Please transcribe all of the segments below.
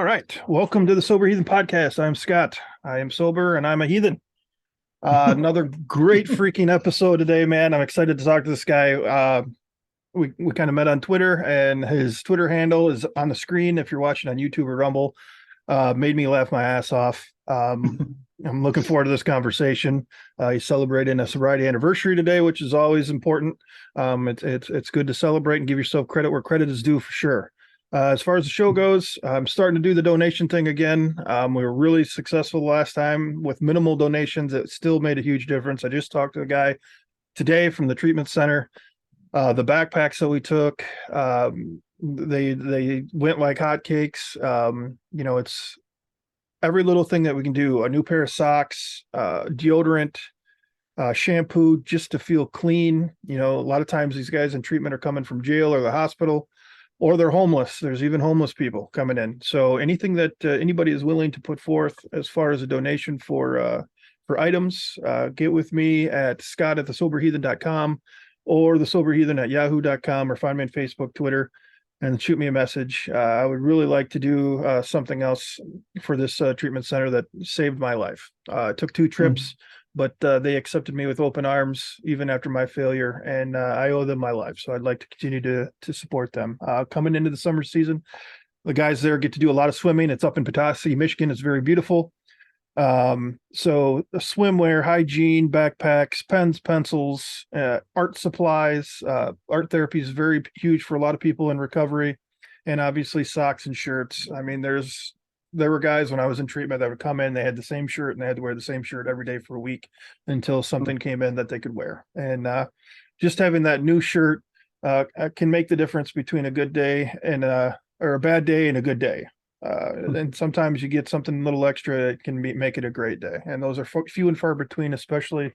All right. Welcome to the Sober Heathen podcast. I'm Scott. I am sober and I'm a heathen. Another great freaking episode today, man. I'm excited to talk to this guy. We kind of met on Twitter, and his Twitter handle is on the screen if you're watching on YouTube or Rumble. Made me laugh my ass off. I'm looking forward to this conversation. He's celebrating a sobriety anniversary today, which is always important. It's good to celebrate and give yourself credit where credit is due for sure. As far as the show goes, I'm starting to do the donation thing again. We were really successful last time with minimal donations. It still made a huge difference. I just talked to a guy today from the treatment center. The backpacks that we took, they went like hotcakes. It's every little thing that we can do. A new pair of socks, deodorant, shampoo, just to feel clean. A lot of times these guys in treatment are coming from jail or the hospital, or they're homeless. There's even homeless people coming in. So anything that anybody is willing to put forth as far as a donation for items, get with me at scott@thesoberheathen.com or thesoberheathen@yahoo.com, or find me on Facebook, Twitter, and shoot me a message. I would really like to do something else for this treatment center that saved my life. It took 2 trips, but they accepted me with open arms even after my failure, and I owe them my life. So I'd like to continue to support them. Coming into the summer season, the guys there get to do a lot of swimming. It's up in Petoskey, Michigan. It's very beautiful. So the swimwear, hygiene, backpacks, pens, pencils, art supplies, art therapy is very huge for a lot of people in recovery, and obviously socks and shirts. I mean, there were guys when I was in treatment that would come in, they had the same shirt and they had to wear the same shirt every day for a week until something came in that they could wear. And just having that new shirt can make the difference between a good day and or a bad day and a good day. And sometimes you get something a little extra, it can make it a great day. And those are few and far between, especially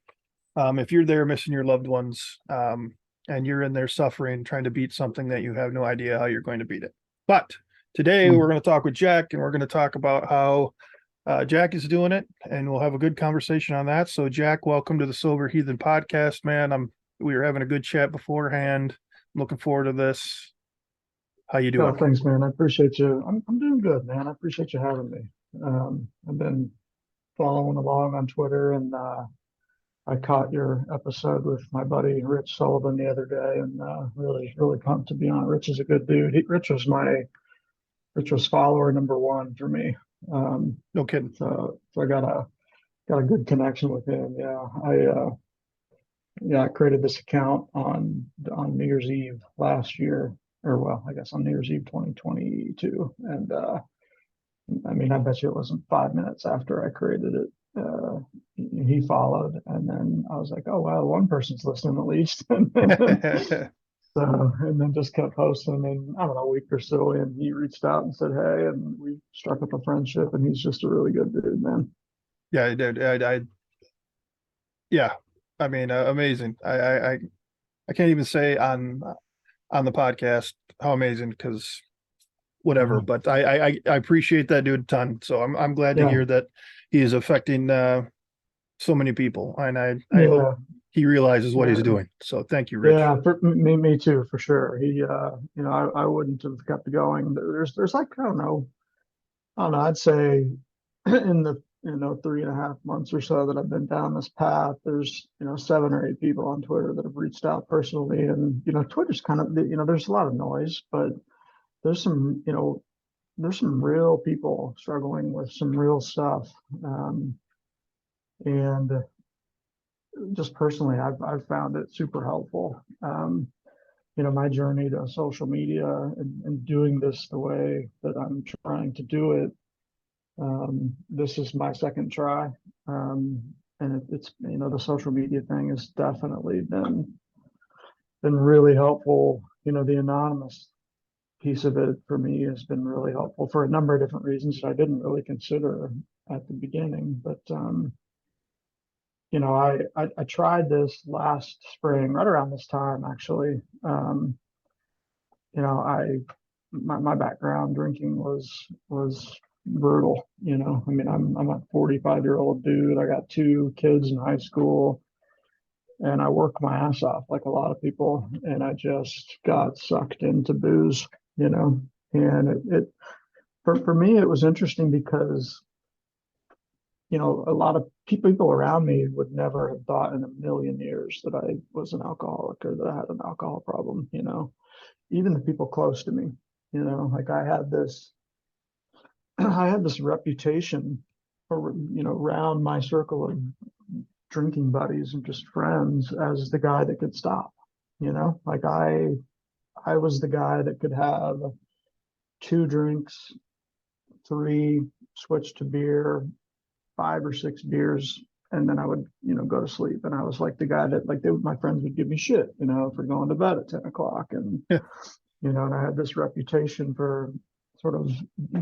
if you're there missing your loved ones, and you're in there suffering, trying to beat something that you have no idea how you're going to beat it. But today we're going to talk with Jack, and we're going to talk about how Jack is doing it, and we'll have a good conversation on that. So Jack, welcome to the Sober Heathen podcast, man. We were having a good chat beforehand. I'm looking forward to this. How you Oh, doing? thanks, man. I appreciate you. I'm doing good, man. I appreciate you having me. I've been following along on Twitter, and I caught your episode with my buddy Rich Sullivan the other day, and really pumped to be on. Rich is a good dude. Rich was follower number one for me. No kidding. So I got a good connection with him. I created this account on New Year's Eve last year, or well, I guess on New Year's Eve 2022, and I mean, I bet you it wasn't 5 minutes after I created it. He followed, and then I was like, "Oh wow, one person's listening at least." And then just kept posting. And I don't know, a week or so in, he reached out and said, "Hey," and we struck up a friendship. And he's just a really good dude, man. Yeah, I did. Yeah. I mean, amazing. I can't even say on the podcast how amazing, because whatever. Yeah, But I appreciate that dude a ton. So I'm glad to yeah, hear that he is affecting so many people, and I hope yeah, he realizes what he's yeah. doing. So thank you, Rich. Yeah, for me too, for sure. I wouldn't have kept going. There's like, I don't know, I'd say in the 3.5 months or so that I've been down this path, there's 7 or 8 people on Twitter that have reached out personally. And Twitter's kind of, there's a lot of noise, but there's some real people struggling with some real stuff. And just personally, I've found it super helpful. My journey to social media, and doing this the way that I'm trying to do it. This is my second try. And it's the social media thing has definitely been really helpful. The anonymous piece of it for me has been really helpful for a number of different reasons that I didn't really consider at the beginning. But I tried this last spring, right around this time actually. I my background drinking was brutal. I mean, I'm a 45-year-old dude. I got 2 kids in high school, and I work my ass off like a lot of people, and I just got sucked into booze. And it for me, it was interesting because, a lot of people around me would never have thought in a million years that I was an alcoholic or that I had an alcohol problem, even the people close to me, like I had this, I had this reputation around my circle of drinking buddies and just friends as the guy that could stop, like I was the guy that could have two drinks, three, switch to beer, 5 or 6 beers, and then I would, go to sleep. And I was like the guy that, like, my friends would give me shit, for going to bed at 10 o'clock. And, Yeah. and I had this reputation for sort of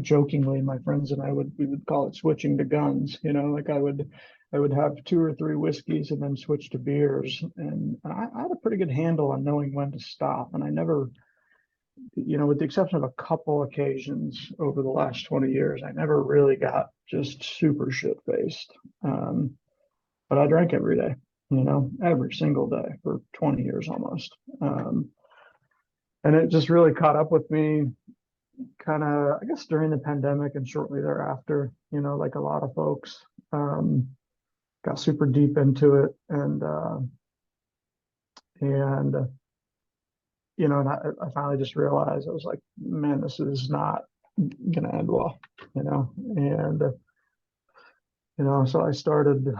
jokingly, my friends and we would call it switching to guns, like I would have two or three whiskeys and then switch to beers. And I had a pretty good handle on knowing when to stop. And I never, with the exception of a couple occasions over the last 20 years, I never really got just super shit faced. But I drank every day, every single day for 20 years almost. And it just really caught up with me kind of, I guess, during the pandemic and shortly thereafter, like a lot of folks, got super deep into it. And and I finally just realized, I was like, man, this is not going to end well, and, so I started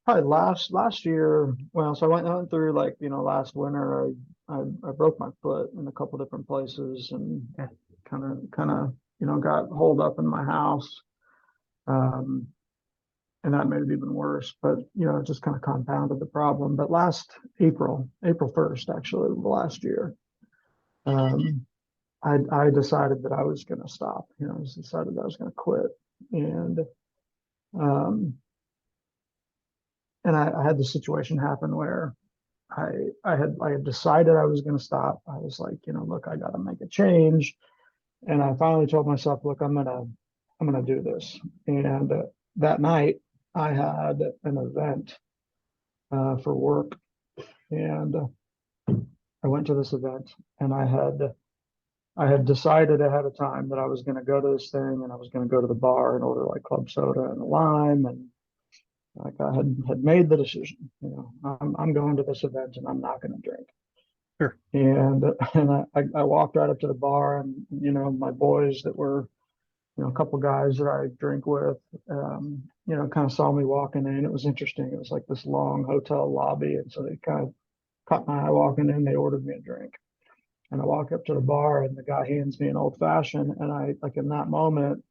probably last year. Well, so I went through, like, last winter, I broke my foot in a couple different places and kind of, got holed up in my house. Um, and that made it even worse, but, it just kind of compounded the problem. But last April 1st, actually, last year, um, I decided that I was going to stop. I just decided I was going to quit, and um, I had the situation happen where I had decided I was going to stop. I was like, look, I got to make a change, and I finally told myself, look, I'm gonna do this. And that night, I had an event for work, and I went to this event, and I had decided ahead of time that I was going to go to this thing, and I was going to go to the bar and order like club soda and a lime, and like I had made the decision. I'm going to this event and I'm not going to drink. Sure. And I walked right up to the bar, and my boys that were, a couple guys that I drink with, kind of saw me walking in. It was interesting. It was like this long hotel lobby, and so they kind of caught my eye walking in. They ordered me a drink. And I walk up to the bar, and the guy hands me an old fashioned. And I, like, in that moment,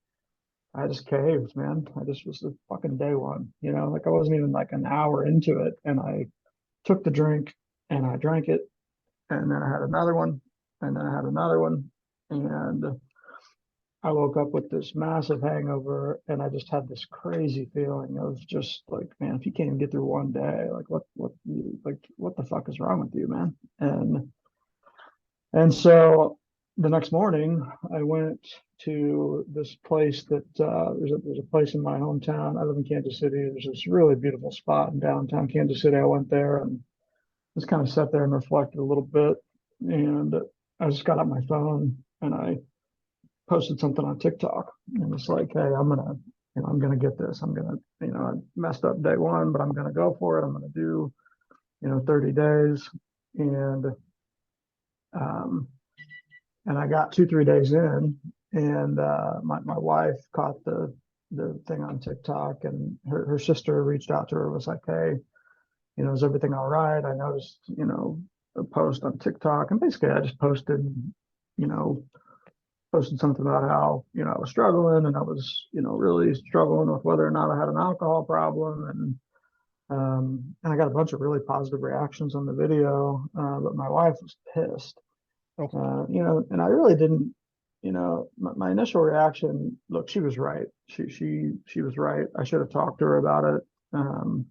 I just caved, man. I just was the fucking day one, like I wasn't even like an hour into it. And I took the drink and I drank it. And then I had another one. And then I had another one. And I woke up with this massive hangover. And I just had this crazy feeling of just like, man, if you can't even get through one day, like what the fuck is wrong with you, man? And so the next morning, I went to this place that there's a place in my hometown. I live in Kansas City. There's this really beautiful spot in downtown Kansas City. I went there and just kind of sat there and reflected a little bit. And I just got out my phone and I posted something on TikTok. And it's like, hey, I'm gonna get this. I messed up day one, but I'm gonna go for it. I'm gonna do, 30 days. And um, and I got 2, 3 days in, and my wife caught the thing on TikTok, and her sister reached out to her, was like, hey, is everything all right? I noticed, a post on TikTok, and basically I just you know, posted something about how, I was struggling, and I was, really struggling with whether or not I had an alcohol problem. And I got a bunch of really positive reactions on the video, but my wife was pissed. Oh, And I really didn't, my initial reaction, look, she was right. She was right. I should have talked to her about it. And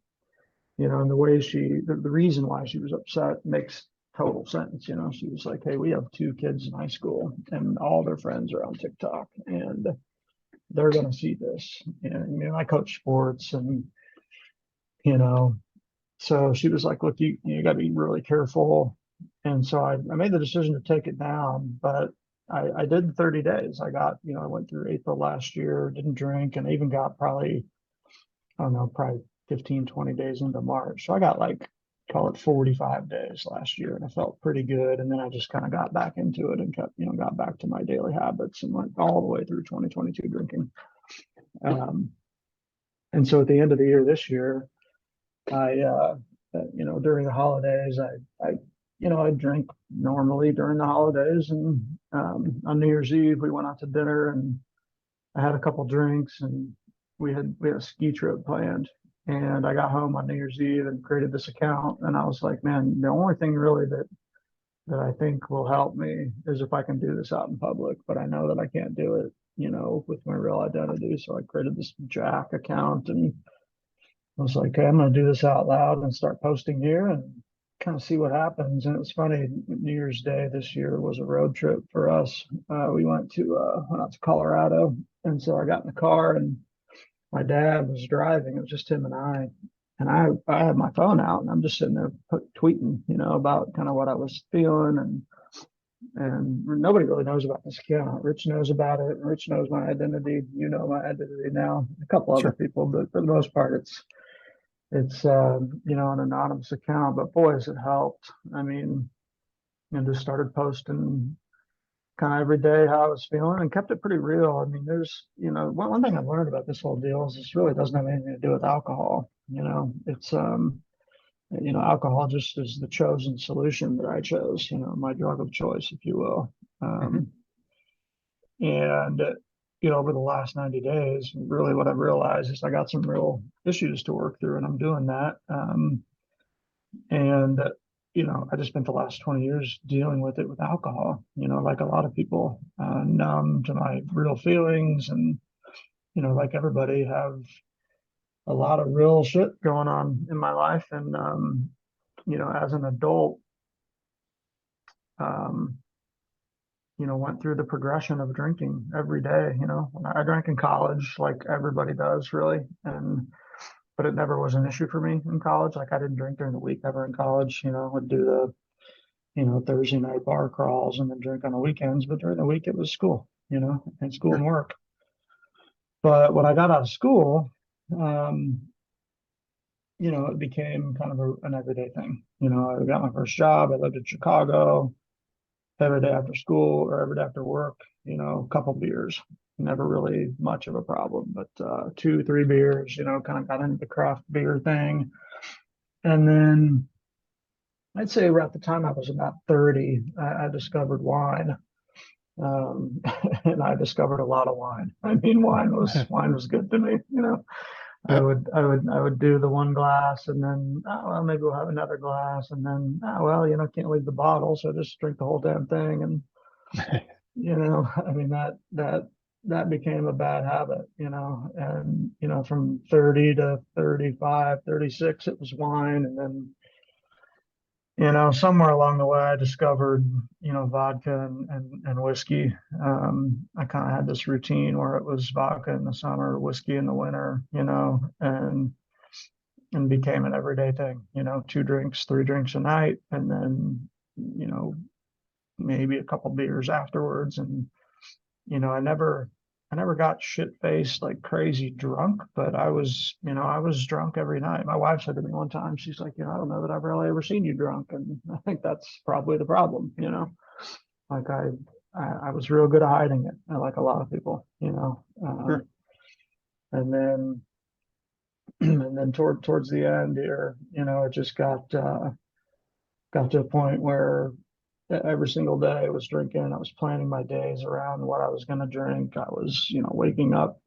the way the reason why she was upset makes total sense. She was like, hey, we have two kids in high school and all their friends are on TikTok and they're going to see this. And I coach sports and, you know, so she was like, look, you got to be really careful. And so I made the decision to take it down, but I did 30 days. I got, I went through April last year, didn't drink, and I even got probably, I don't know, probably 15, 20 days into March. So I got like, call it 45 days last year, and I felt pretty good. And then I just kind of got back into it and kept, got back to my daily habits and went all the way through 2022 drinking. Um, and so at the end of the year this year, during the holidays, I drink normally during the holidays, and on New Year's Eve we went out to dinner, and I had a couple drinks, and we had a ski trip planned, and I got home on New Year's Eve and created this account, and I was like, man, the only thing really that I think will help me is if I can do this out in public, but I know that I can't do it, with my real identity. So I created this Jack account, and I was like, okay, I'm going to do this out loud and start posting here and kind of see what happens. And it was funny. New Year's Day this year was a road trip for us. We went out to Colorado, and so I got in the car, and my dad was driving. It was just him and I. And I had my phone out, and I'm just sitting there tweeting, about kind of what I was feeling, and nobody really knows about this account. Rich knows about it. Rich knows my identity. My identity now. A couple other Sure. people, but for the most part, it's an anonymous account, but boy, has it helped. I mean, just started posting kind of every day how I was feeling and kept it pretty real. I mean, there's, one thing I've learned about this whole deal is this really doesn't have anything to do with alcohol. It's, alcohol just is the chosen solution that I chose, my drug of choice, if you will. Hmm. And over the last 90 days, really what I've realized is I got some real issues to work through, and I'm doing that. And I just spent the last 20 years dealing with it with alcohol, like a lot of people, numb to my real feelings, and like everybody, have a lot of real shit going on in my life. And as an adult, um, went through the progression of drinking every day. When I drank in college, like everybody does, really, and but it never was an issue for me in college. Like I didn't drink during the week ever in college. Would do the Thursday night bar crawls and then drink on the weekends. But during the week, it was school, and school and Sure. work. But when I got out of school, um, it became kind of an everyday thing. I got my first job. I lived in Chicago. Every day after school or every day after work, a couple beers. Never really much of a problem, but 2, 3 beers, kind of got into the craft beer thing. And then I'd say around the time I was about 30, I discovered wine. And I discovered a lot of wine. I mean, wine was good to me. I Yep. would I would I would do the one glass, and then, oh, well, maybe we'll have another glass, and then, oh, well, can't leave the bottle, so just drink the whole damn thing. And I mean, that became a bad habit. And from 30 to 35, 36, it was wine. And then somewhere along the way, I discovered, vodka and whiskey. I kind of had this routine where it was vodka in the summer, whiskey in the winter, and became an everyday thing, 2 drinks, 3 drinks a night, and then, maybe a couple beers afterwards. And, I never got shit faced like crazy drunk, but I was drunk every night. My wife said to me one time, she's like, I don't know that I've really ever seen you drunk. And I think that's probably the problem, like I was real good at hiding it, like a lot of people, Sure. and then, and then towards the end here, it just got to a point where every single day I was drinking. I was planning my days around what I was going to drink. I was, waking up,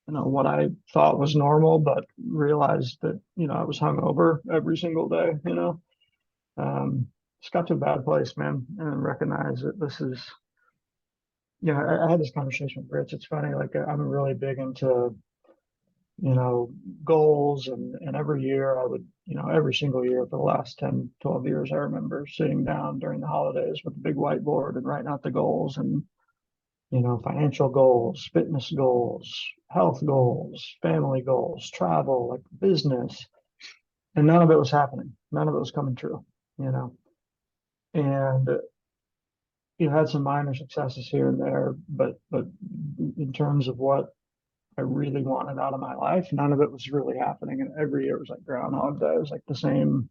what I thought was normal, but realized that, I was hungover every single day, just got to a bad place, man, and recognized that this is, I had this conversation with Rich. It's funny, like I'm really big into, goals, and every year I would, every single year for the last 10, 12 years, I remember sitting down during the holidays with a big whiteboard and writing out the goals, and, financial goals, fitness goals, health goals, family goals, travel, like business. And none of it was happening. None of it was coming true, you know. And you had some minor successes here and there, but in terms of what I really wanted out of my life, none of it was really happening. And every year was like Groundhog Day. It was like the same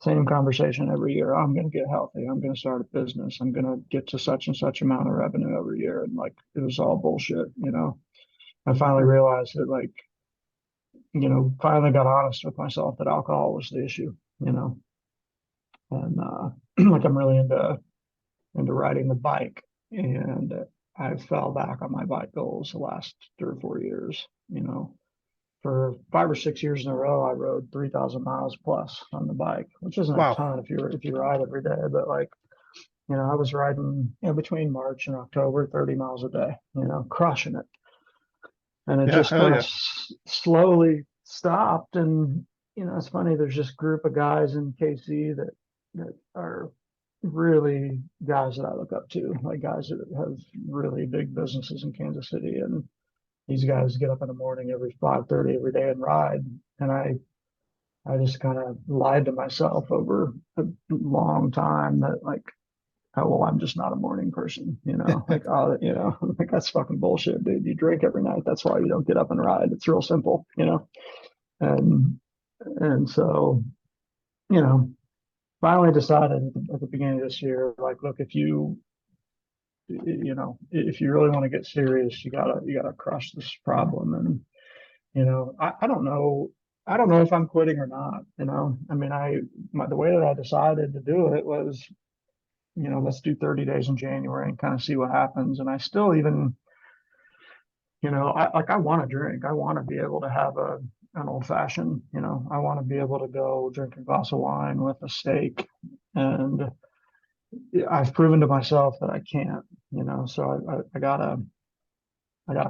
conversation every year. I'm going to get healthy. I'm going to start a business. I'm going to get to such and such amount of revenue every year. And like it was all bullshit, you know. I finally realized that like, you know, finally got honest with myself that alcohol was the issue, you know. And like I'm really into riding the bike, and I fell back on my bike goals the last 3 or 4 years. You know, for 5 or 6 years in a row, I rode 3,000 miles plus on the bike, which isn't a Wow. ton if you ride every day, but like you know, I was riding between March and October, 30 miles a day, you know, crushing it. And it Yeah. just Hell kind of yeah. slowly stopped. And, you know, it's funny, there's this group of guys in KC that are really guys that I look up to, like guys that have really big businesses in Kansas City. And these guys get up in the morning every 5:30 every day and ride. And I just kind of lied to myself over a long time that like, oh, well, I'm just not a morning person, you know, like, oh, you know, like that's fucking bullshit, dude. You drink every night. That's why you don't get up and ride. It's real simple, you know? And, and so, you know, finally decided at the beginning of this year, like, look, if you know, if you really want to get serious, you gotta crush this problem. And, you know, I don't know. I don't know if I'm quitting or not, you know. I mean, the way that I decided to do it was, you know, let's do 30 days in January and kind of see what happens. And I still even, you know, I want to drink. I want to be able to have an old fashioned, you know, I want to be able to go drink a glass of wine with a steak. And I've proven to myself that I can't, you know, so I gotta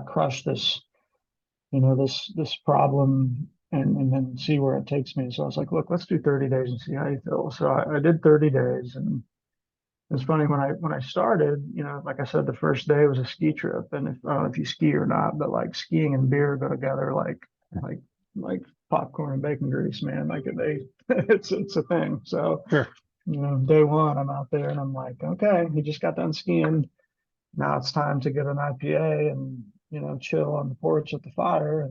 crush this, you know, this problem and then see where it takes me. So I was like, look, let's do 30 days and see how you feel. So I did 30 days. And it's funny when I started, you know, like I said, the first day was a ski trip, and if I don't know if you ski or not, but like skiing and beer go together like like popcorn and bacon grease, man. Like they, it's a thing. So Sure. you know, day one, I'm out there and I'm like, okay, you just got done skiing. Now it's time to get an IPA and you know chill on the porch at the fire.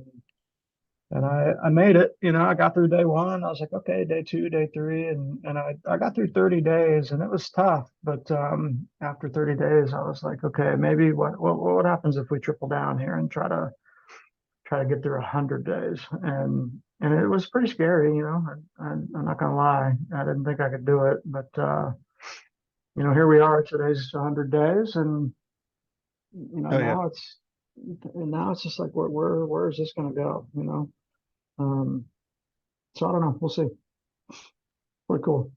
And I made it, you know, I got through day one. I was like, okay, day two, day three, and I got through 30 days and it was tough. But after 30 days, I was like, okay, maybe what happens if we triple down here and try to get through 100 days? And it was pretty scary, you know. I'm not gonna lie, I didn't think I could do it, but you know, here we are. Today's 100 days, and you know, Hell yeah. now it's just like where is this gonna go, you know? Um, so I don't know. We'll see. Pretty cool.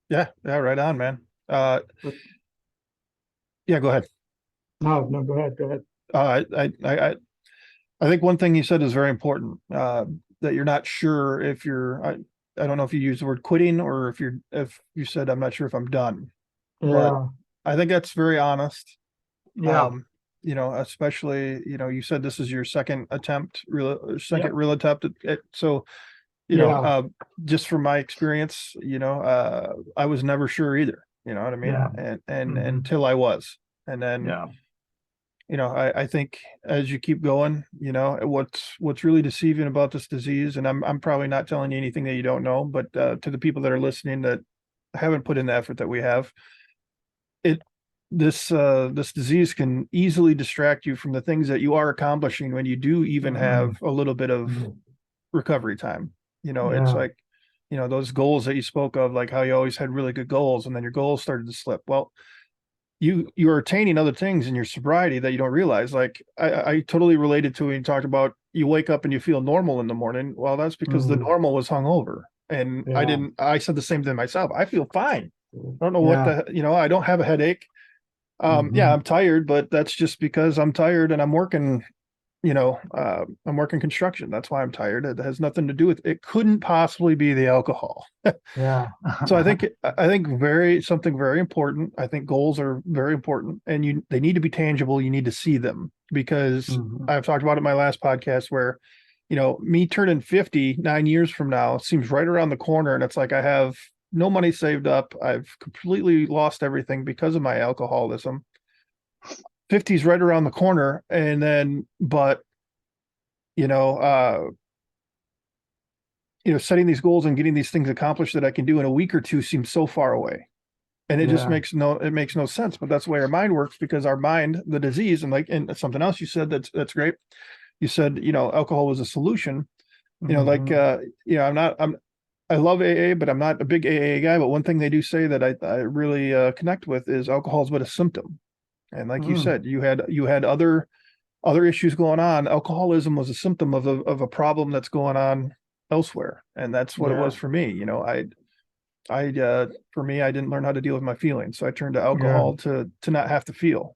Yeah. Yeah. Right on, man. But Yeah, go ahead. no, no, go ahead. Go ahead. I think one thing you said is very important, that you're not sure if I don't know if you use the word quitting or if you said, I'm not sure if I'm done, but Yeah. I think that's very honest. Yeah. Um, you know, especially, you know, you said this is your second Yep. real attempt so, you know, Yeah. just from my experience, you know, I was never sure either, you know what I mean? Yeah. And Hmm. until I was, and then, Yeah. you know, I think as you keep going, you know, what's really deceiving about this disease, and I'm probably not telling you anything that you don't know, but to the people that are listening that haven't put in the effort that we have, it this disease can easily distract you from the things that you are accomplishing when you do even Hmm. have a little bit of recovery time. You know, it's Yeah. like, you know, those goals that you spoke of, like how you always had really good goals and then your goals started to slip. Well, you're attaining other things in your sobriety that you don't realize. Like I totally related to when you talked about you wake up and you feel normal in the morning. Well, that's because the Hmm. normal was hungover. And Yeah. I said the same thing myself. I feel fine. I don't know what Yeah. you know, I don't have a headache. Yeah, Hmm. I'm tired, but that's just because I'm tired and I'm working, you know, I'm working construction. That's why I'm tired. It has nothing to do with it. Couldn't possibly be the alcohol. Yeah. So I think something very important. I think goals are very important, and they need to be tangible. You need to see them because Hmm. I've talked about it in my last podcast where, you know, me turning 50 9 years from now seems right around the corner, and it's like I have no money saved up. I've completely lost everything because of my alcoholism. 50's right around the corner. And then, but, you know, setting these goals and getting these things accomplished that I can do in a week or two seems so far away. And Yeah. it makes no sense. But that's the way our mind works, because our mind, the disease, and like, and something else you said that's great. You said, alcohol was a solution. Like, Hmm. I love AA, but I'm not a big AA guy. But one thing they do say that I really connect with is alcohol is but a symptom. And like you Mm. said, you had other issues going on. Alcoholism was a symptom of a problem that's going on elsewhere, and that's what it was Yeah. for me. For me, I didn't learn how to deal with my feelings, so I turned to Yeah. alcohol to not have to feel.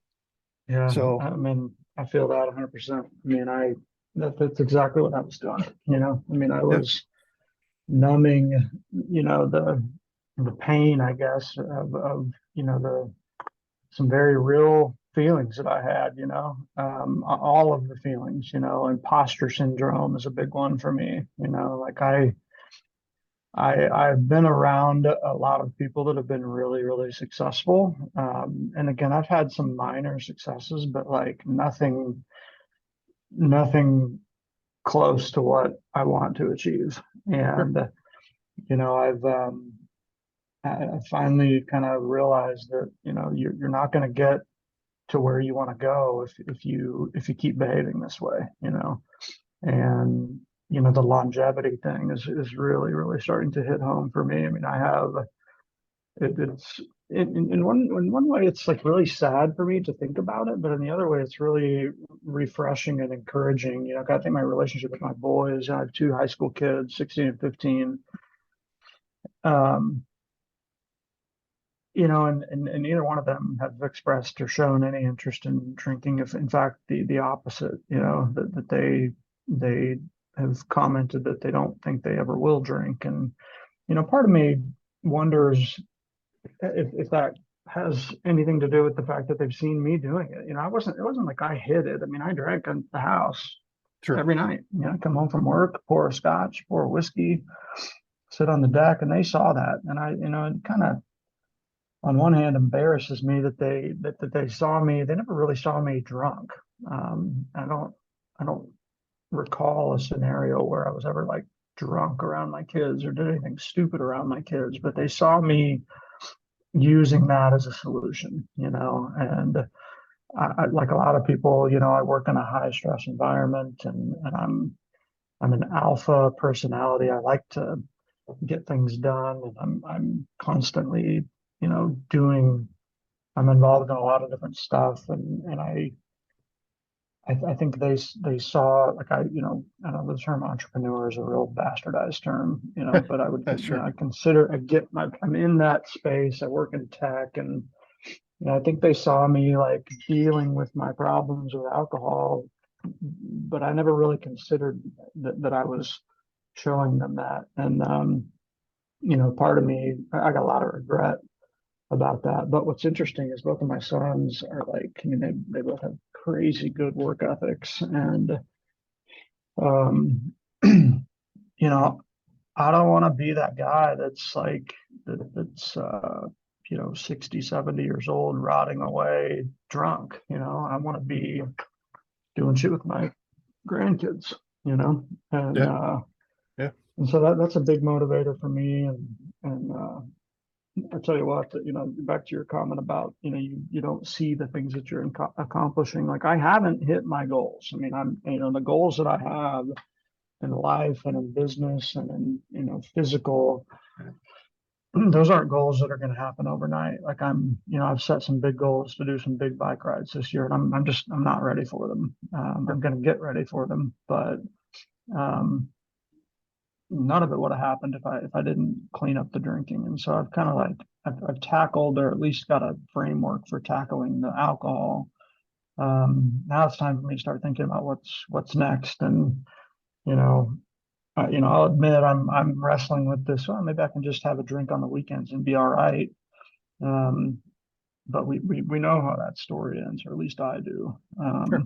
Yeah. So I mean, I feel that 100%. I mean, that's exactly what I was doing. I mean, I yeah, was numbing, the pain, I guess, of the some very real feelings that I had, all of the feelings, imposter syndrome is a big one for me, like I've been around a lot of people that have been really, really successful. And again, I've had some minor successes, but like nothing close to what I want to achieve. sure, And, I've, I finally kind of realized that, you're not going to get to where you want to go if you keep behaving this way, and the longevity thing is really really starting to hit home for me. I mean, I have it's in one way it's like really sad for me to think about it, but in the other way it's really refreshing and encouraging. 'Cause I think my relationship with my boys, I have two high school kids, 16 and 15. um and neither one of them have expressed or shown any interest in drinking. If in fact the opposite, that they have commented that they don't think they ever will drink. And part of me wonders if that has anything to do with the fact that they've seen me doing it. It wasn't like I hid it. I mean, I drank at the house sure, every night. I come home from work, pour a scotch, pour a whiskey, sit on the deck, and they saw that. And it kind of, on one hand, embarrasses me that they saw me. They never really saw me drunk. I don't recall a scenario where I was ever like drunk around my kids or did anything stupid around my kids, but they saw me using that as a solution, and like a lot of people, I work in a high stress environment, and I'm an alpha personality. I like to get things done, and I'm constantly, doing. I'm involved in a lot of different stuff, and I think they saw, like, I know the term entrepreneur is a real bastardized term, but I would, that's sure, I consider, I'm in that space. I work in tech, and I think they saw me like dealing with my problems with alcohol, but I never really considered that I was showing them that. And part of me, I got a lot of regret about that. But what's interesting is both of my sons are like, I mean, they both have crazy good work ethics. And, um, I don't want to be that guy that's like, that's, 60, 70 years old, rotting away drunk. I want to be doing shit with my grandkids, you know, and, yeah, uh, yeah, and so that's a big motivator for me. And I tell you what, back to your comment about, you don't see the things that you're accomplishing. Like, I haven't hit my goals. I mean, the goals that I have in life and in business and in, physical, those aren't goals that are going to happen overnight. Like, I've set some big goals to do some big bike rides this year, and I'm not ready for them. sure, I'm going to get ready for them, but, um, none of it would have happened if I didn't clean up the drinking. And so I've kind of like I've tackled, or at least got a framework for tackling the alcohol. Now it's time for me to start thinking about what's next. And you know, I'll admit I'm wrestling with this. Well, maybe I can just have a drink on the weekends and be all right. Um, but we know how that story ends, or at least I do. sure.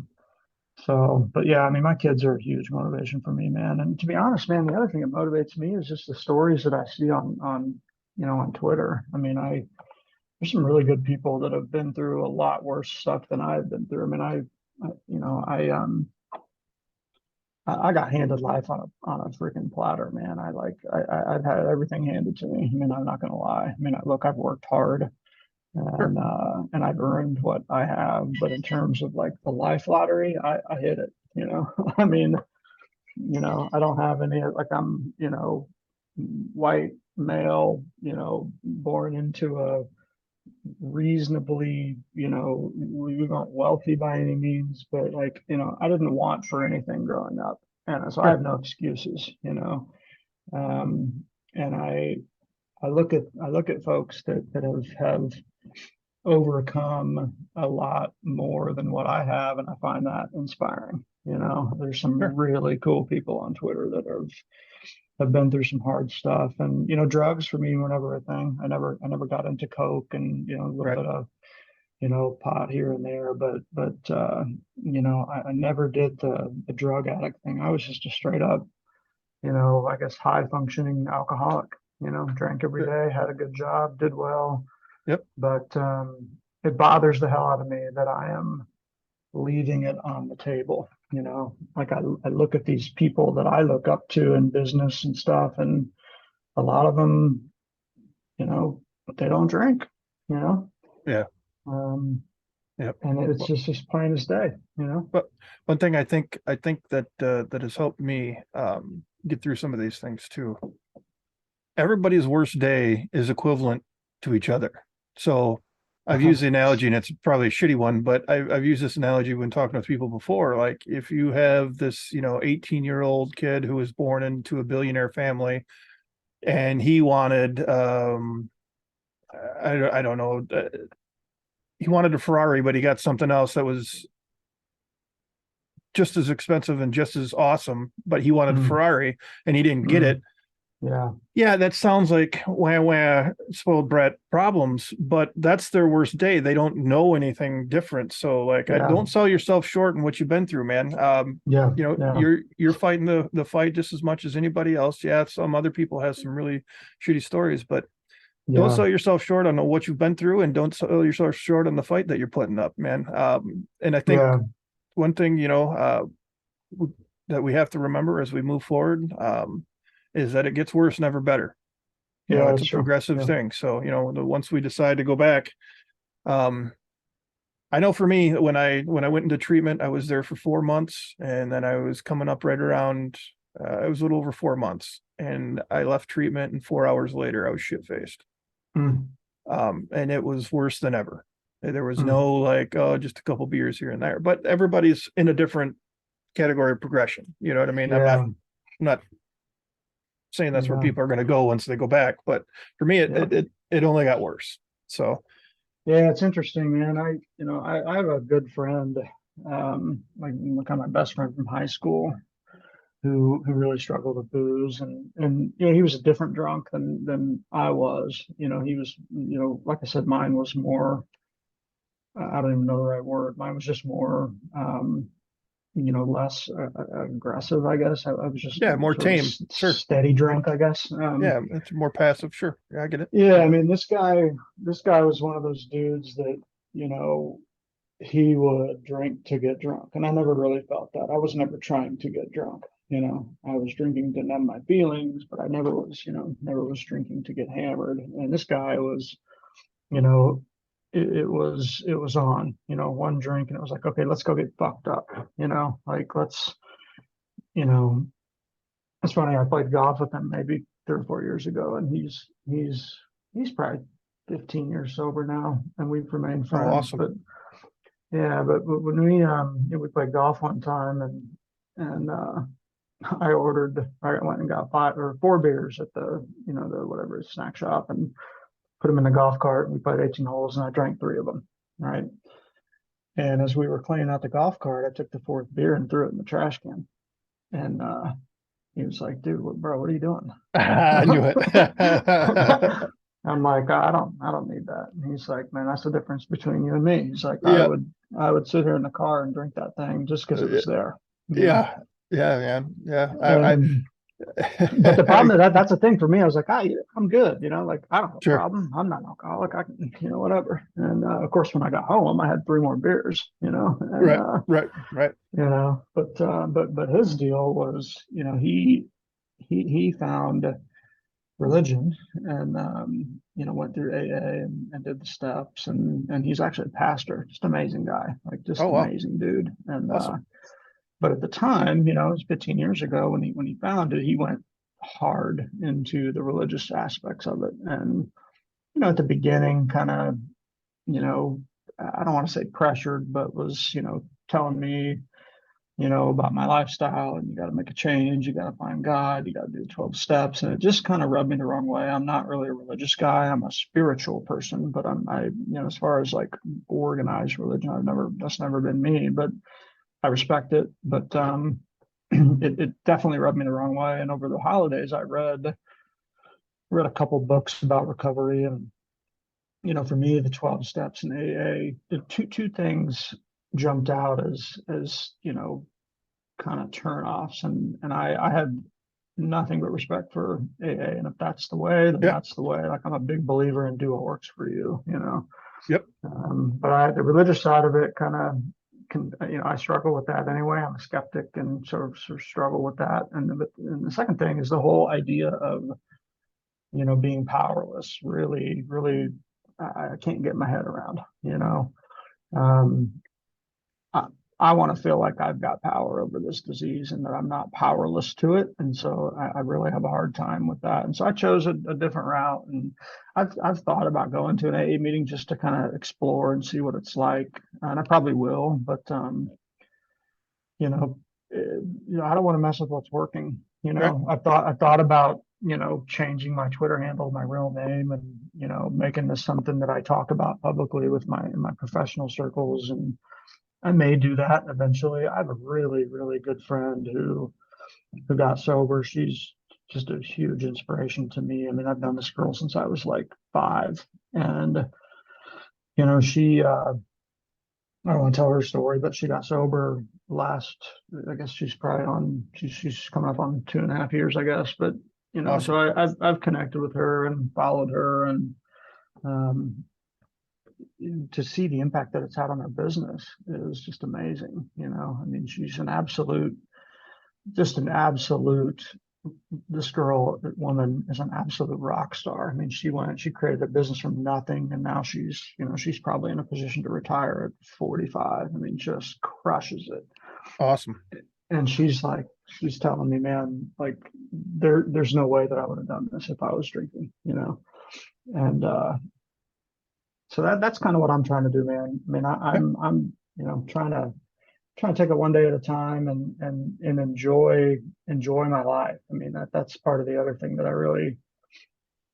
But yeah, I mean, my kids are a huge motivation for me, man. And to be honest, man, the other thing that motivates me is just the stories that I see on on Twitter. I mean, there's some really good people that have been through a lot worse stuff than I've been through. I mean, I got handed life on a freaking platter, man. I've had everything handed to me. I mean, I'm not gonna lie. I mean, look, I've worked hard Sure. and I've earned what I have, but in terms of like the life lottery, I hit it, I mean, I don't have any, like I'm, white male, born into a reasonably, we weren't wealthy by any means, but like, I didn't want for anything growing up. And so I Sure. have no excuses. Um, and I look at folks that have overcome a lot more than what I have, and I find that inspiring. There's some Sure. really cool people on Twitter that have been through some hard stuff, and drugs for me were never a thing. I never got into coke and a little Right. bit of pot here and there, but I never did the drug addict thing. I was just a straight up, I guess high functioning alcoholic. Drank every day, had a good job, did well, Yep. but it bothers the hell out of me that I am leaving it on the table. Like I look at these people that I look up to in business and stuff, and a lot of them, but they don't drink, you know, Yeah. um, Yep. and it's Well, just plain as day. but one thing I think that that has helped me get through some of these things too. Everybody's worst day is equivalent to each other. So I've used the analogy, and it's probably a shitty one, but I've used this analogy when talking with people before. Like if you have this, 18-year-old kid who was born into a billionaire family, and he wanted, I don't know, he wanted a Ferrari, but he got something else that was just as expensive and just as awesome, but he wanted a Mm, Ferrari and he didn't get it. mm, yeah, Yeah, that sounds like wah wah spoiled brat problems, but that's their worst day. They don't know anything different. So like I yeah, don't sell yourself short in what you've been through, man. yeah, yeah, You're fighting the fight just as much as anybody else. Yeah, some other people have some really shitty stories, but don't yeah, sell yourself short on what you've been through, and don't sell yourself short on the fight that you're putting up, man. And I think yeah, one thing, that we have to remember as we move forward, is that it gets worse, never better. yeah. It's That's a true. progressive Yeah. thing. So, once we decide to go back, um, I know for me, when I went into treatment, I was there for 4 months, and then I was coming up right around, it was a little over 4 months, and I left treatment, and 4 hours later, I was shit faced. Mm, And it was worse than ever. There was mm, no like, oh, just a couple beers here and there, but everybody's in a different category of progression. You know what I mean? yeah, I'm not saying that's where yeah, people are going to go once they go back, but for me, it yeah. it it, it only got worse. So Yeah, it's interesting, man. I have a good friend, like kind of my best friend from high school, who really struggled with booze, and he was a different drunk than I was. He was, like I said, mine was more. I don't even know the right word. Mine was just more, less aggressive, I guess. I was just yeah, more sort of tame. Sure. steady drunk, I guess. Yeah, it's more passive. Sure. Yeah, I get it. Yeah, I mean, this guy was one of those dudes that, you know, he would drink to get drunk. And I never really felt that. I was never trying to get drunk. I was drinking to numb my feelings, but I never was drinking to get hammered. And this guy was, you know, it was on, one drink and it was like, okay, let's go get fucked up, like you know, it's funny. I played golf with him maybe 3 or 4 years ago, and he's probably 15 years sober now, and we've remained Oh, friends. awesome. But yeah, but when we played golf one time, and I went and got 5 or 4 beers at the whatever snack shop, and put them in the golf cart, and we played 18 holes, and I drank 3 of them, right? And as we were cleaning out the golf cart, I took the fourth beer and threw it in the trash can, and he was like, "Dude, bro, what are you doing?" I knew it. I'm like, I don't need that. And he's like, "Man, that's the difference between you and me." He's like, I Yeah. would, I would sit here in the car and drink that thing just because it was there, you know. Yeah. Yeah, man. Yeah. I And But the problem is that's the thing for me. I was like, I'm good, like I don't have a Sure. problem. I'm not an alcoholic. I can, whatever. And of course, when I got home, I had three more beers, and Right. Right. Right. but his deal was, he found religion and went through AA and did the steps, and he's actually a pastor, just amazing guy, like just Oh, wow. amazing dude. And Awesome. but at the time, it was 15 years ago when he found it, he went hard into the religious aspects of it. And, at the beginning, kind of, you know, I don't want to say pressured, but was, telling me, about my lifestyle, and you got to make a change, you got to find God, you got to do 12 steps. And it just kind of rubbed me the wrong way. I'm not really a religious guy. I'm a spiritual person, but as far as like organized religion, that's never been me, but I respect it. But it definitely rubbed me the wrong way. And over the holidays, I read a couple books about recovery, and for me, the 12 steps in AA, the two things jumped out as kind of turn offs, and I had nothing but respect for AA, and if that's the way, then Yeah. that's the way. Like I'm a big believer in do what works for you. Yep. But the religious side of it kind of can, I struggle with that anyway. I'm a skeptic and sort of struggle with that. And the second thing is the whole idea of, being powerless. Really, really, I can't get my head around. Um, I, I want to feel like I've got power over this disease and that I'm not powerless to it. And so I really have a hard time with that. And so I chose a different route. And I've thought about going to an AA meeting just to kind of explore and see what it's like. And I probably will, but you know, I don't want to mess with what's working. Right. I thought about, changing my Twitter handle, my real name, and making this something that I talk about publicly with my professional circles. And I may do that eventually. I have a really, really good friend who got sober. She's just a huge inspiration to me. I mean, I've known this girl since I was like 5, and she I don't want to tell her story, but she got sober last. I guess she's probably on. She's coming up on 2.5 years, I guess. But so Awesome. I've connected with her and followed her, and um, to see the impact that it's had on her business is just amazing. I mean, she's just an absolute. This girl, woman, is an absolute rock star. I mean, she created a business from nothing, and now she's probably in a position to retire at 45. I mean, just crushes it. Awesome. And she's telling me, man, like there's no way that I would have done this if I was drinking. And so that's kind of what I'm trying to do, man. I mean, Yeah. I'm trying to take it one day at a time and enjoy my life. I mean, that's part of the other thing that I really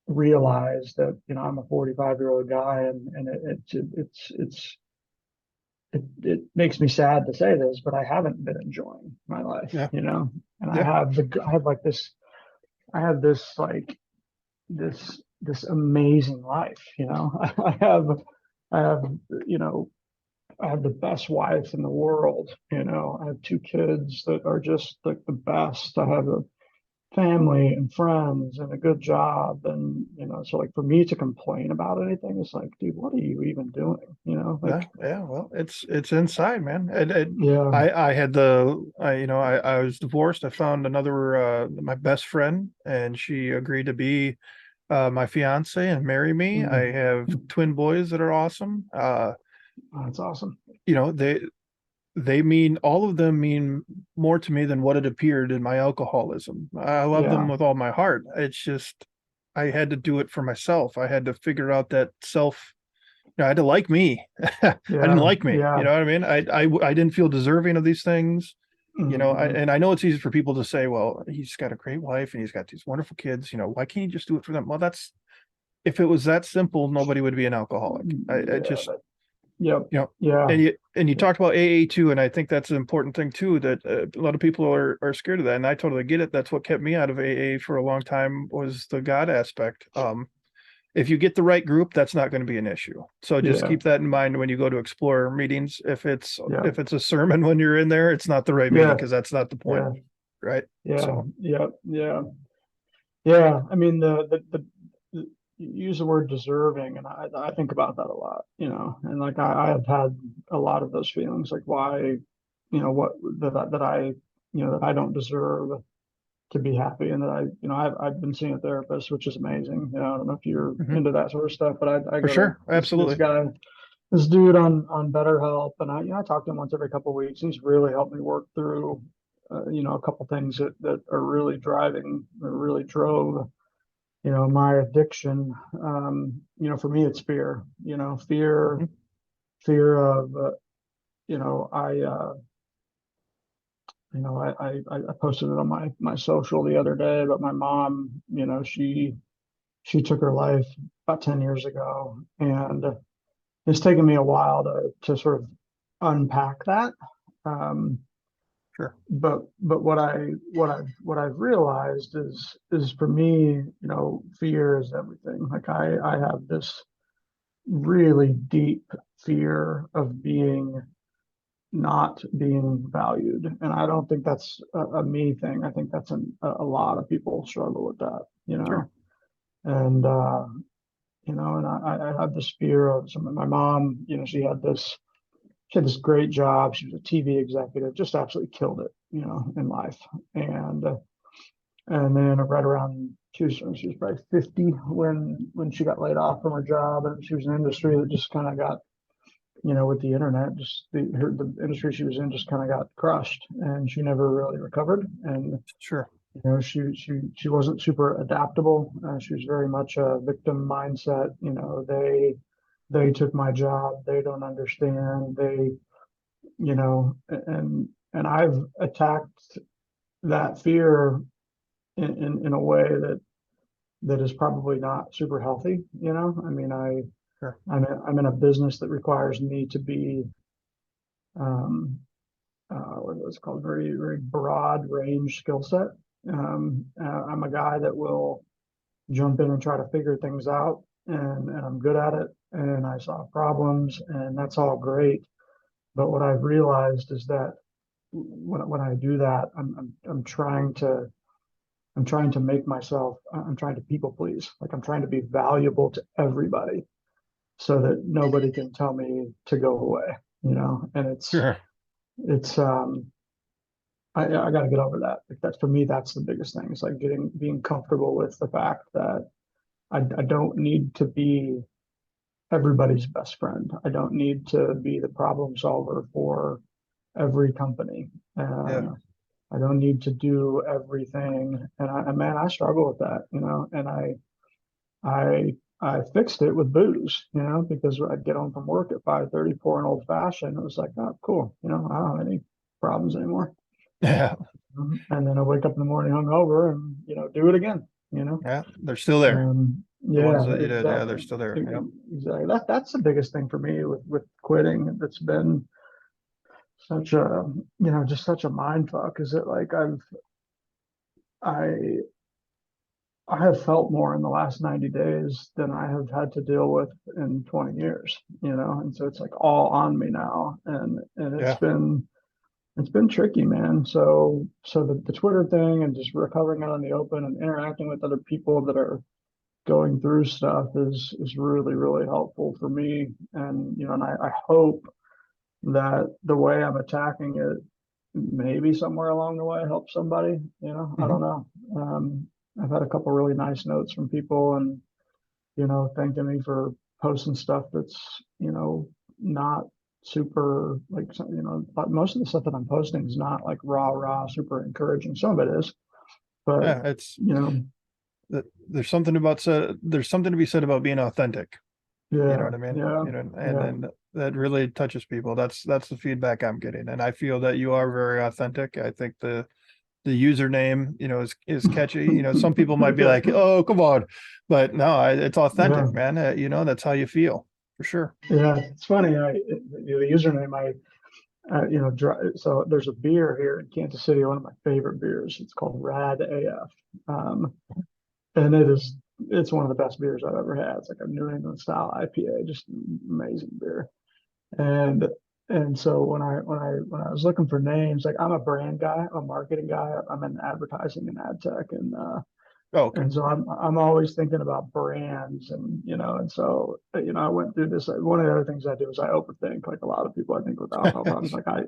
realized, that I'm a 45-year-old guy, and it makes me sad to say this, but I haven't been enjoying my life, Yeah. and Yeah. I have like this I have this like this amazing life. I have you know I have the best wife in the world. I have 2 kids that are just like the best. I have a family and friends and a good job. And, so like for me to complain about anything, it's like, dude, what are you even doing? Yeah. Yeah. Well, it's inside, man. And Yeah. I had I was divorced. I found another my best friend, and she agreed to be my fiance and marry me. I Mm. have twin boys that are awesome. Oh, that's awesome. You know, they mean all of them mean more to me than what it appeared in my alcoholism. I love them Yeah. with all my heart. It's just I had to do it for myself. I had to figure out that self. I had to like me. I didn't Yeah. like me. You Yeah. know what I mean? I didn't feel deserving of these things. Hmm. And I know it's easy for people to say, well, he's got a great wife and he's got these wonderful kids. Why can't you just do it for them? Well, that's if it was that simple, nobody would be an alcoholic. I Yeah. just Yep. you know Yeah. and you talked about AA too, and I think that's an important thing too, that a lot of people are scared of that, and I totally get it. That's what kept me out of AA for a long time, was the God aspect. If you get the right group, that's not going to be an issue. So just Yeah. keep that in mind when you go to explore meetings. If it's Yeah. if it's a sermon when you're in there, it's not the right meeting, Yeah. because that's not the point. Yeah. right? Yeah, So, yeah, yeah, yeah. I mean, you use the word deserving, and I think about that a lot, and like I have had a lot of those feelings, like why, what that I don't deserve to be happy, and that I've been seeing a therapist, which is amazing. I don't know if you're mhm, into that sort of stuff, but I for go to sure, this absolutely. guy, this dude on BetterHelp, and I talk to him once every couple of weeks. He's really helped me work through, a couple things that are really driving, or really drove, my addiction. For me, it's fear. Mhm. Fear of, I, I posted it on my social the other day, but my mom, she took her life about 10 years ago, and it's taken me a while to sort of unpack that. Um, Sure. but what I've realized is for me, fear is everything. Like I have this really deep fear of being not being valued, and I don't think that's a me thing. I think that's a lot of people struggle with that, Sure. and and I have this fear of some. My mom, she had this great job. She was a TV executive, just absolutely killed it, in life. And then right around she was probably 50 when she got laid off from her job, and she was an industry that just kind of got, with the internet, just the industry she was in just kind of got crushed, and she never really recovered. And Sure. she wasn't super adaptable. She was very much a victim mindset. They took my job. They don't understand. And I've attacked that fear in a way that is probably not super healthy. I mean, Sure. I'm in a business that requires me to be, um, what's called, very, very broad range skill set. I'm a guy that will jump in and try to figure things out, and I'm good at it, and I solve problems, and that's all great. But what I've realized is that when I do that, I'm trying to make myself, I'm trying to people please. Like I'm trying to be valuable to everybody so that nobody can tell me to go away, and Sure. it's, I got to get over that. Like that's, for me, that's the biggest thing. It's like being comfortable with the fact that I don't need to be everybody's best friend. I don't need to be the problem solver for every company. Yeah. I don't need to do everything. Man, I struggle with that, and I fixed it with booze, because I'd get home from work at 5:30, pour an old fashioned. It was like, oh, cool. I don't have any problems anymore. Yeah. And then I wake up in the morning hungover and, do it again, Yeah. They're still there. The ones Yeah, that you did. Yeah. exactly. They're still there. Yeah. Exactly. That's the biggest thing for me with quitting. That's been such a, just such a mind fuck, is that like I I have felt more in the last 90 days than I have had to deal with in 20 years, and so it's like all on me now. And Yeah. it's been tricky, man. So the Twitter thing and just recovering out in the open and interacting with other people that are going through stuff is really, really helpful for me. And I hope that the way I'm attacking it, maybe somewhere along the way, helps somebody. I Hmm. don't know. I've had a couple really nice notes from people, and thanking me for posting stuff that's, not super, like, but most of the stuff that I'm posting is not like rah super encouraging. Some of it is, but Yeah. It's you know, there's something about there's something to be said about being authentic. You know yeah, what I mean? yeah, And yeah, then that really touches people. That's the feedback I'm getting, and I feel that you are very authentic. I think the username, is catchy. Some people might be like, "Oh, come on," but no, it's yeah, authentic, man. That's how you feel for sure. yeah. It's funny. The username so there's a beer here in Kansas City, one of my favorite beers. It's called Rad AF. Um, and it's one of the best beers I've ever had. It's like a New England style IPA, just amazing beer. And and so when I was looking for names, like I'm a brand guy, I'm a marketing guy, I'm in advertising and ad tech, Oh, okay. and so I'm always thinking about brands, and and so I went through this. One of the other things I do is I overthink, like a lot of people I think with alcohol problems. Like I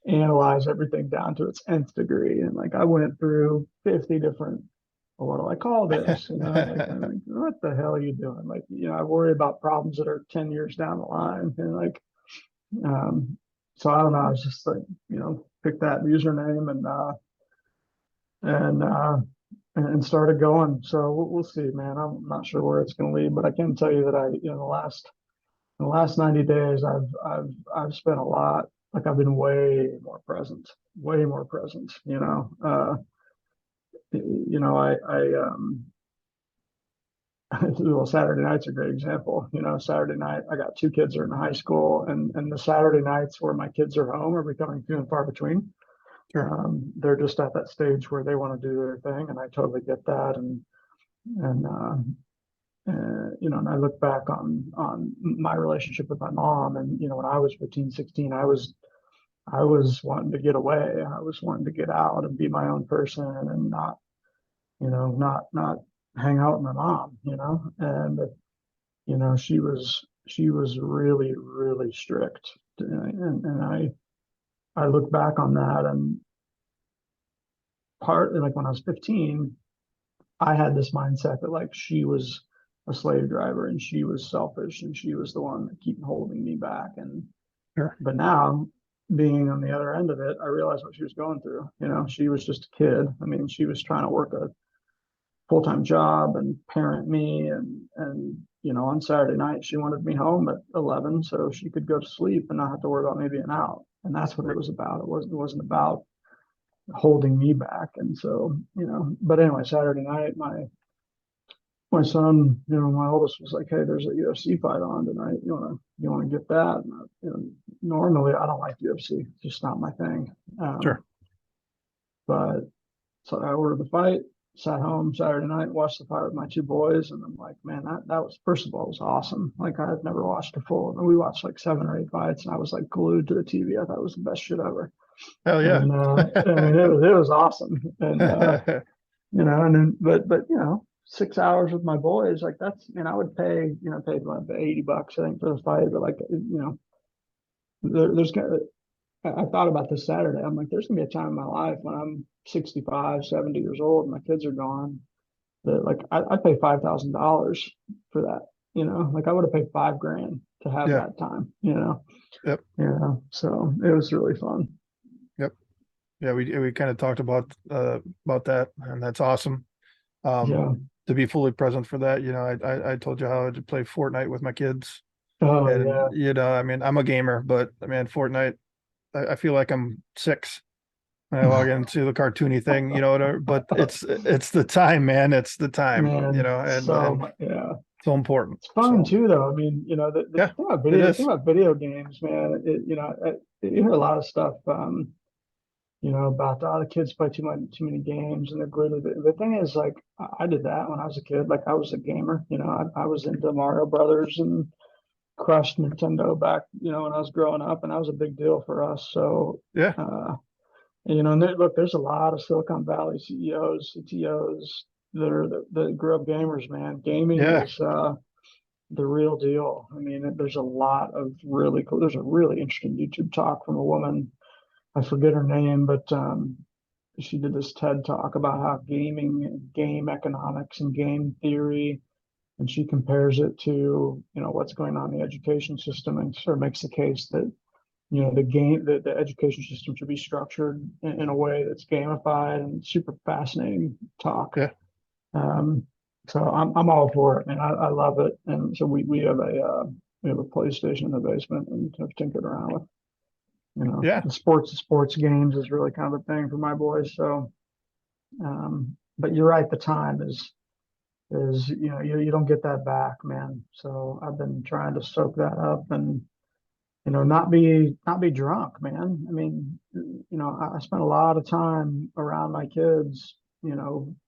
analyze everything down to its nth degree, and like I went through 50 different. Well, what do I call this? Like I'm like, what the hell are you doing? Like I worry about problems that are 10 years down the line, and like um, so I don't know. I was just like pick that username and uh, and started going. So we'll see, man. I'm not sure where it's going to lead, but I can tell you that the last 90 days, I've spent a lot. Like I've been way more present. Well, Saturday night's a great example. Saturday night, I got two kids that are in high school, and the Saturday nights where my kids are home are becoming few and far between. Sure. They're just at that stage where they want to do their thing, and I totally get that. And I look back on my relationship with my mom, and when I was 15, 16, I was wanting to get away. I was wanting to get out and be my own person and not hang out with my mom, and she was really, really strict. And I look back on that, and part like when I was 15, I had this mindset that like she was a slave driver and she was selfish and she was the one that keep holding me back. And Sure. but now being on the other end of it, I realized what she was going through. She was just a kid. I mean, she was trying to work a full-time job and parent me, and on Saturday night she wanted me home at 11 so she could go to sleep and not have to worry about me being out. And that's what it was about. It wasn't about holding me back. And so, but anyway, Saturday night, my son, my oldest was like, "Hey, there's a UFC fight on tonight. You wanna get that?" And normally I don't like UFC. It's just not my thing. Sure. But so I ordered the fight, sat home Saturday night, watched the fight with my two boys, and I'm like, man, that was, first of all, it was awesome. Like I had never watched a full. We watched like 7 or 8 fights, and I was like glued to the TV. I thought it was the best shit ever. Hell yeah. And I mean, it was awesome. And and then but 6 hours with my boys, like that's, I would paid like $80 I think for the fight, but like there's gonna I thought about this Saturday. I'm like, there's gonna be a time in my life when I'm 65, 70 years old and my kids are gone that like I'd pay $5,000 for that. Like I would have paid 5 grand to have Yeah. that time, Yep. So it was really fun. Yep. Yeah. We kind of talked about that, and that's awesome. Um, Yeah. to be fully present for that. I told you how I would play Fortnite with my kids, Oh and yeah. I mean, I'm a gamer, but man, Fortnite, I feel like I'm six when I log into the cartoony thing, whatever. But it's the time, man. It's the time, Man, and yeah. so important. It's fun So too, though. I mean, yeah, it the thing is. about video games, man. You hear a lot of stuff, about the kids play too many games and they're glued to the thing is like I did that when I was a kid. Like I was a gamer. I was into Mario Brothers and crushed Nintendo back, when I was growing up, and that was a big deal for us. So, Yeah, and look, there's a lot of Silicon Valley CEOs, CTOs that grew up gamers, man. Gaming yeah, is the real deal. I mean, there's a lot of really cool. There's a really interesting YouTube talk from a woman. I forget her name, but she did this TED talk about how gaming, game economics, and game theory, and she compares it to what's going on in the education system, and sort of makes the case that the education system should be structured in a way that's gamified, and super fascinating talk. yeah, Um, so I'm all for it, and I love it. And so we have a PlayStation in the basement and have tinkered around with. yeah, The sports games is really kind of a thing for my boys. So, but you're right, the time is you don't get that back, man. So I've been trying to soak that up and not be drunk, man. I mean, I spent a lot of time around my kids,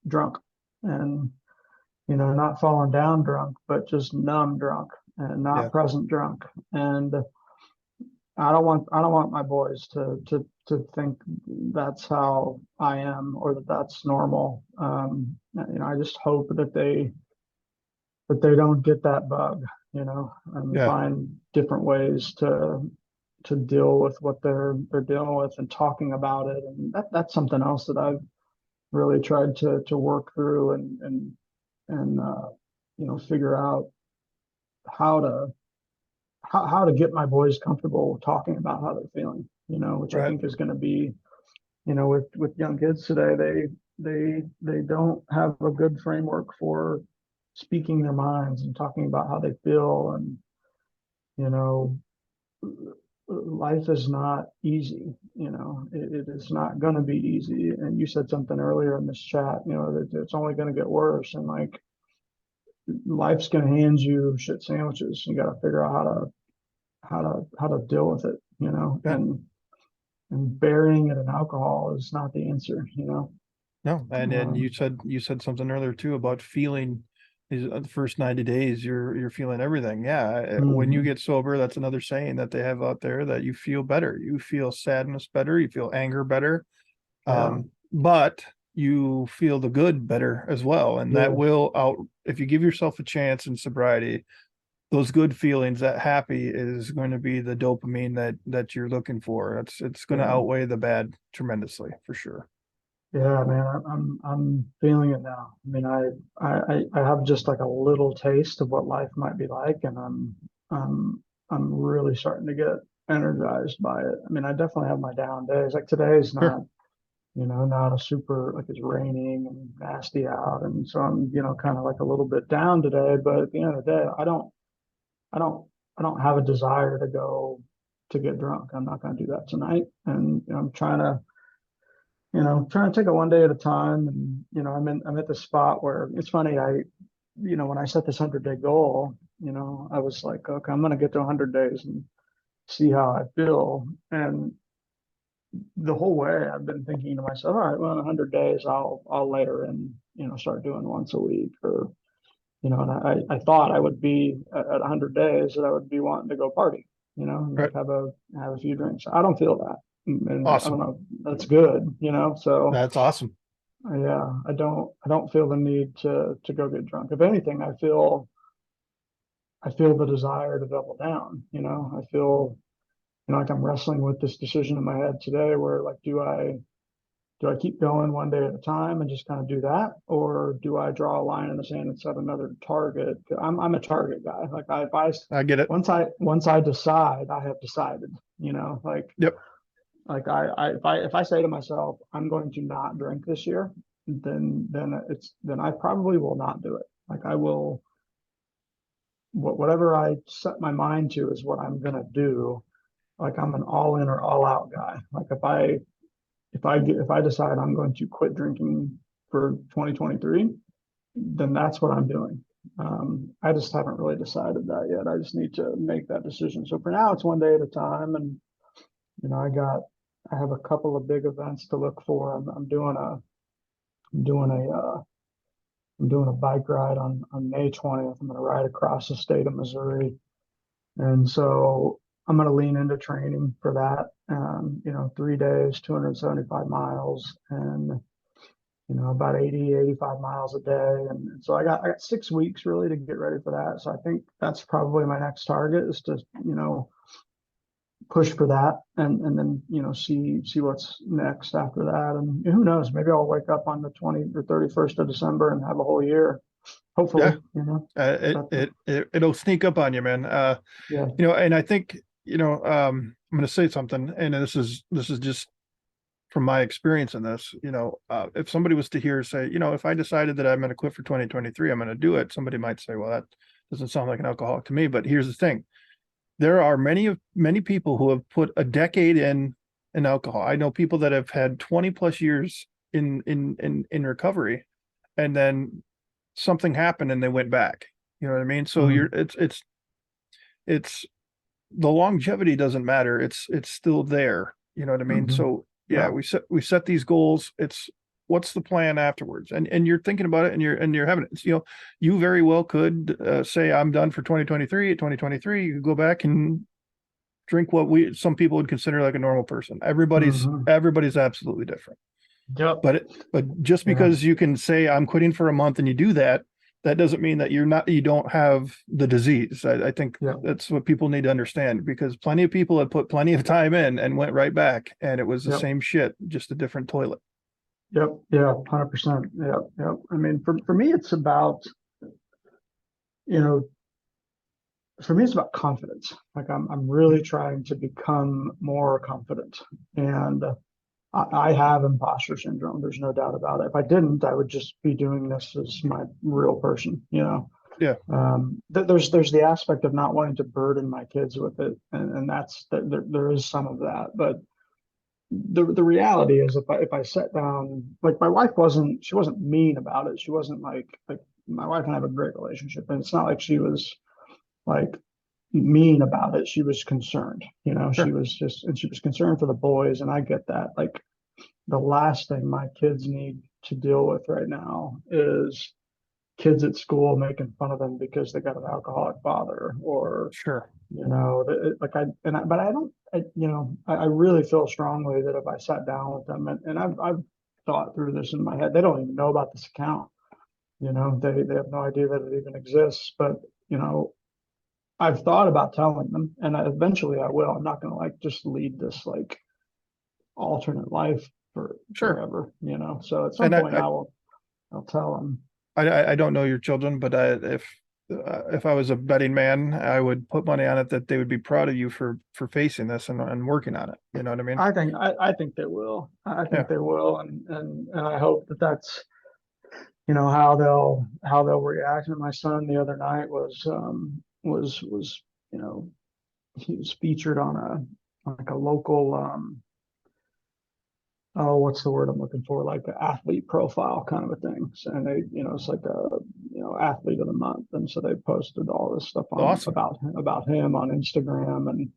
drunk, and not falling down drunk, but just numb drunk and yeah, not present drunk. And I don't want my boys to think that's how I am or that that's normal. I just hope that they don't get that bug, and Yeah, find different ways to deal with what they're dealing with and talking about it. And that's something else that I've really tried to work through and figure out how to how to get my boys comfortable talking about how they're feeling, which I right. think is going to be, with young kids today, they don't have a good framework for speaking their minds and talking about how they feel. And you know life is not easy. It is not going to be easy. And you said something earlier in this chat, that it's only going to get worse. And like, life's going to hand you shit sandwiches. You got to figure out how to deal with it, Yeah. and burying it in alcohol is not the answer. No, and then um, you said something earlier too about feeling these the first 90 days you're feeling everything. Yeah, when you mhm. get sober, that's another saying that they have out there that you feel better. You feel sadness better, you feel anger better. Yeah, But you feel the good better as well. And that yeah, will out if you give yourself a chance in sobriety, those good feelings, that happy is going to be the dopamine that you're looking for. It's going to yeah. outweigh the bad tremendously for sure. Yeah, man, I'm feeling it now. I mean, I have just like a little taste of what life might be like, and I'm really starting to get energized by it. I mean, I definitely have my down days. Like today's Sure. not a super, like, it's raining and nasty out, and so I'm, kind of like a little bit down today. But at the end of the day, I don't I don't have a desire to go to get drunk. I'm not going to do that tonight, and I'm trying to take it one day at a time. And I'm at the spot where it's funny. When I set this 100-day goal, I was like, okay, I'm going to get to 100 days and see how I feel. And the whole way I've been thinking to myself, all right, well, in 100 days, I'll layer in, start doing once a week. Or and I thought I would be at 100 days that I would be wanting to go party, and like Right. have a few drinks. I don't feel that. And I don't Awesome. know, that's good, so. That's awesome. Yeah, I don't feel the need to go get drunk. If anything, I feel the desire to double down. I feel, like I'm wrestling with this decision in my head today where, like, do I keep going one day at a time and just kind of do that, or do I draw a line in the sand and set another target? I'm a target guy. Like, if I I get it. once I decide, I have decided. Like, Yep. if I say to myself, I'm going to not drink this year, then I probably will not do it. Like, I will, whatever I set my mind to is what I'm gonna do. Like, I'm an all in or all out guy. Like, if I decide I'm going to quit drinking for 2023, then that's what I'm doing. I just haven't really decided that yet. I just need to make that decision. So for now, it's one day at a time. And you know, I have a couple of big events to look for. I'm doing a I'm doing a bike ride on May 20th. I'm going to ride across the state of Missouri, and so I'm going to lean into training for that. 3 days, 275 miles, and about 80, 85 miles a day. And so I got 6 weeks really to get ready for that. So I think that's probably my next target, is to push for that, and then see what's next after that. And who knows, maybe I'll wake up on the 20th or 31st of December and have a whole year, hopefully. Yeah. It'll sneak up on you, man. Yeah. And I think, I'm going to say something, and this is just from my experience in this. If somebody was to hear say, if I decided that I'm going to quit for 2023, I'm going to do it. Somebody might say, well, that doesn't sound like an alcoholic to me. But here's the thing: there are many people who have put a decade in alcohol. I know people that have had 20 plus years in recovery, and then something happened and they went back. You know what I mean? So Mm-hmm. it's the longevity doesn't matter. It's still there. You know what I mean? Mm-hmm. So yeah, Yeah. we set these goals. It's what's the plan afterwards, and you're thinking about it, and you're having it. You very well could say I'm done for 2023. At 2023, you could go back and drink what some people would consider like a normal person. Hmm. Everybody's absolutely different. Yep. But just Yeah. because you can say I'm quitting for a month and you do that, that doesn't mean that you don't have the disease. I think Yep. that's what people need to understand, because plenty of people have put plenty of time in and went right back, and it was the Yep. same shit, just a different toilet. Yep. Yeah. 100%. Yep. Yep. I mean, for me, it's about, you know, for me, it's about confidence. Like I'm really trying to become more confident. And I have imposter syndrome. There's no doubt about it. If I didn't, I would just be doing this as my real person, you know. Yeah, There's the aspect of not wanting to burden my kids with it, and that's there is some of that. But the reality is, if I sat down, like my wife wasn't, she wasn't mean about it. She wasn't like my wife and I have a great relationship, and it's not like she was like mean about it. She was concerned, you know. She sure, was just, and she was concerned for the boys, and I get that. Like the last thing my kids need to deal with right now is kids at school making fun of them because they got an alcoholic father, or sure, you know, like but I don't, I really feel strongly that if I sat down with them, and I've thought through this in my head. They don't even know about this account, you know. They have no idea that it even exists. But you know, I've thought about telling them, and eventually I will. I'm not going to like just lead this like alternate life for sure. forever, you know. So at some And point I'll tell them. I don't know your children, but if I was a betting man, I would put money on it that they would be proud of you for facing this and working on it. You know what I mean? I think they will. I think Yeah, they will, and I hope that that's, you know, how they'll react. And my son the other night was, you know, he was featured on a like a local oh, what's the word I'm looking for? Like an athlete profile kind of a thing. So, and they, you know, it's like a, you know, athlete of the month. And so they posted all this stuff on awesome. about him on Instagram, and it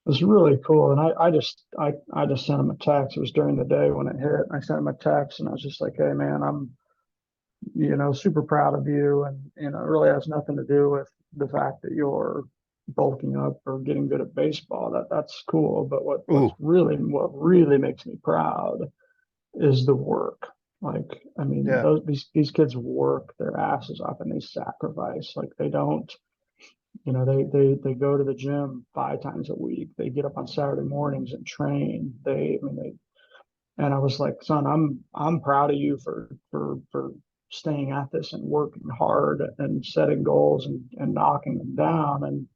was really cool. And I just sent him a text. It was during the day when it hit. I sent him a text, and I was just like, hey man, I'm, you know, super proud of you. And, you know, it really has nothing to do with the fact that you're bulking up or getting good at baseball. That's cool. But Ooh, what really makes me proud is the work. Like, I mean, yeah. these kids work their asses off, and they sacrifice. Like they don't, you know, they go to the gym 5 times a week. They get up on Saturday mornings and train. I mean, and I was like, son, I'm proud of you for staying at this and working hard and setting goals and knocking them down. And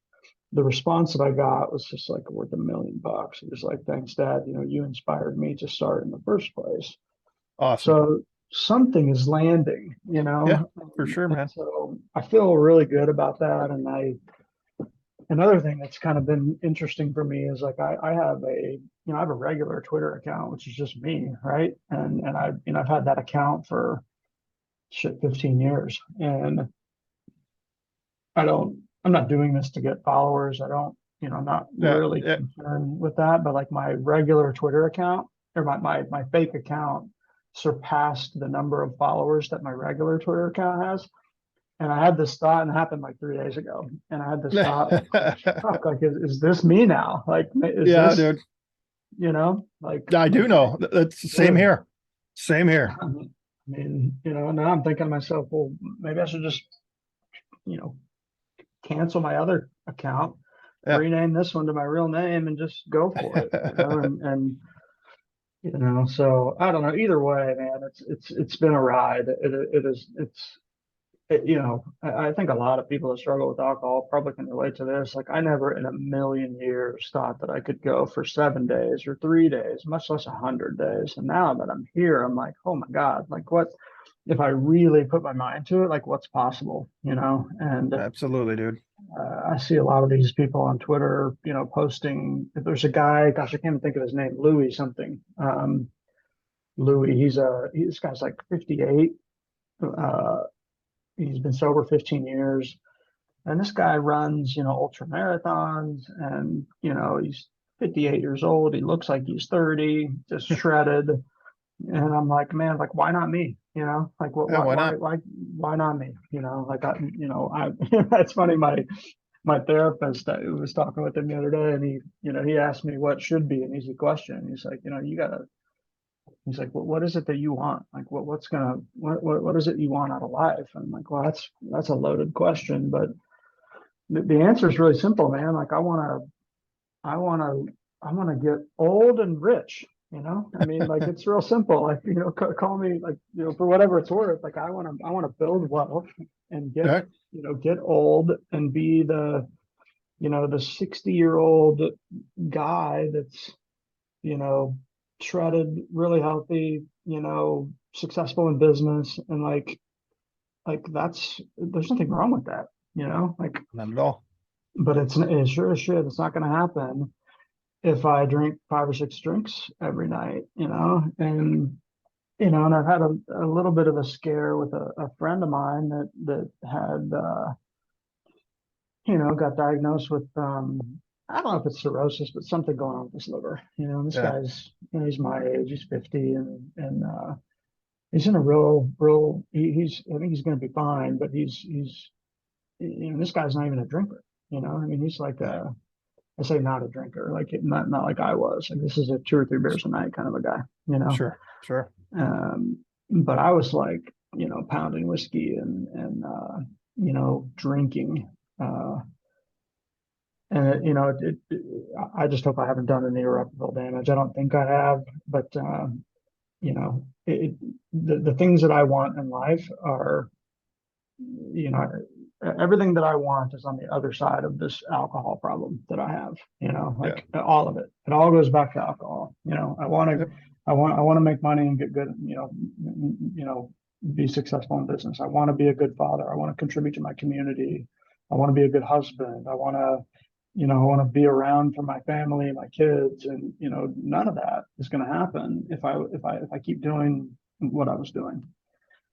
the response that I got was just like worth $1 million. It was like, thanks, Dad. You know, you inspired me to start in the first place. Awesome. So something is landing, you Yeah, know. for sure, And man. so I feel really good about that. And another thing that's kind of been interesting for me is like I have I have a regular Twitter account, which is just me, right? And I've had that account for shit 15 years. And I'm not doing this to get followers. I don't, you know, I'm not Yeah, really yeah. concerned with that. But like my regular Twitter account, or my fake account, surpassed the number of followers that my regular Twitter account has. And I had this thought, and it happened like 3 days ago. And I had this thought, like, holy fuck, like, is this me now? Like, is Yeah, this, dude. you know, I do know. That's the same dude, here. Same here. I mean, you know, now I'm thinking to myself, well, maybe I should just, you know, cancel my other account, Yeah. rename this one to my real name, and just go for it, you know, and you know, so I don't know. Either way, man, it's been a ride. It is you know, I think a lot of people that struggle with alcohol probably can relate to this. Like, I never in a million years thought that I could go for 7 days or 3 days, much less 100 days. And now that I'm here, I'm like, oh my God, like what if I really put my mind to it? Like, what's possible, you know? And Absolutely, dude. I see a lot of these people on Twitter, you know, posting. If there's a guy, gosh, I can't even think of his name, Louis something. Louis, this guy's like 58. Uh, he's been sober 15 years. And this guy runs, you know, ultra marathons, and, you know, he's 58 years old. He looks like he's 30, just shredded. And I'm like, man, like, why not me? You know, like, Yeah, why not? why not me? You know, like, I, you know, I, it's funny. my therapist, I was talking with him the other day, and he asked me what should be an easy question. He's like, you gotta. He's like, what is it that you want? Like, what is it you want out of life? And I'm like, well, that's a loaded question, but the answer is really simple, man. Like, I want to, I want to get old and rich. I mean, like it's real simple. Like, call me like, for whatever it's worth. Like, I want to build wealth and Yeah. get old and be the 60-year-old guy that's, you know, shredded, really healthy, successful in business, and like there's nothing wrong with that, like, Not at all. but it sure as shit, it's not going to happen if I drink 5 or 6 drinks every night, and I've had a little bit of a scare with a friend of mine that had, got diagnosed with, I don't know if it's cirrhosis, but something going on with his liver. This Yeah. guy's, he's my age, he's 50, and he's in a real. He's I think he's going to be fine, but he's this guy's not even a drinker. I mean, he's like Yeah. I say not a drinker, like not like I was. Like, this is a 2 or 3 beers a night kind of a guy. Sure. Sure. Um, but I was like, pounding whiskey and drinking. Uh, and I just hope I haven't done any irreparable damage. I don't think I have, but the things that I want in life are, you know, everything that I want is on the other side of this alcohol problem that I have, Yeah. like all of it. It all goes back to alcohol. Yep. I want to make money and get good, be successful in business. I want to be a good father. I want to contribute to my community. I want to be a good husband. I want to be around for my family, my kids, and none of that is going to happen if I keep doing what I was doing.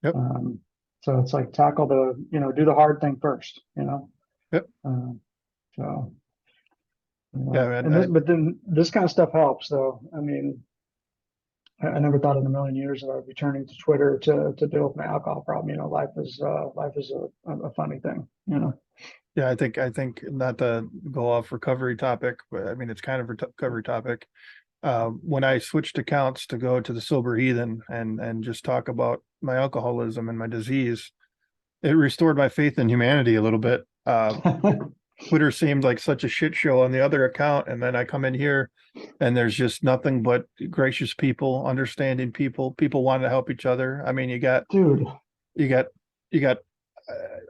Yep. Um, so it's like, tackle do the hard thing first. Yep. Um, so Yeah, man. and but then this kind of stuff helps, though. I mean, I never thought in a million years that I'd be turning to Twitter to deal with my alcohol problem. Life is a funny thing. Yeah, I think not to go off recovery topic, but I mean it's kind of a recovery topic. When I switched accounts to go to the Sober Heathen and just talk about my alcoholism and my disease, it restored my faith in humanity a little bit. Twitter seemed like such a shit show on the other account, and then I come in here, and there's just nothing but gracious people, understanding people. People want to help each other. I mean, Dude, you got, you got.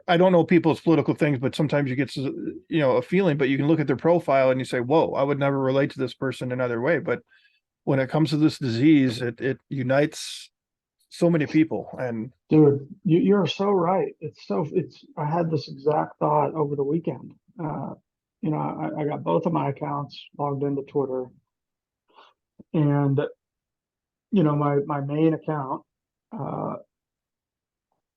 I don't know people's political things, but sometimes you get, a feeling. But you can look at their profile and you say, "Whoa, I would never relate to this person another way." But when it comes to this disease, it unites so many people, and dude, you're so right. I had this exact thought over the weekend. I got both of my accounts logged into Twitter, and my main account, uh,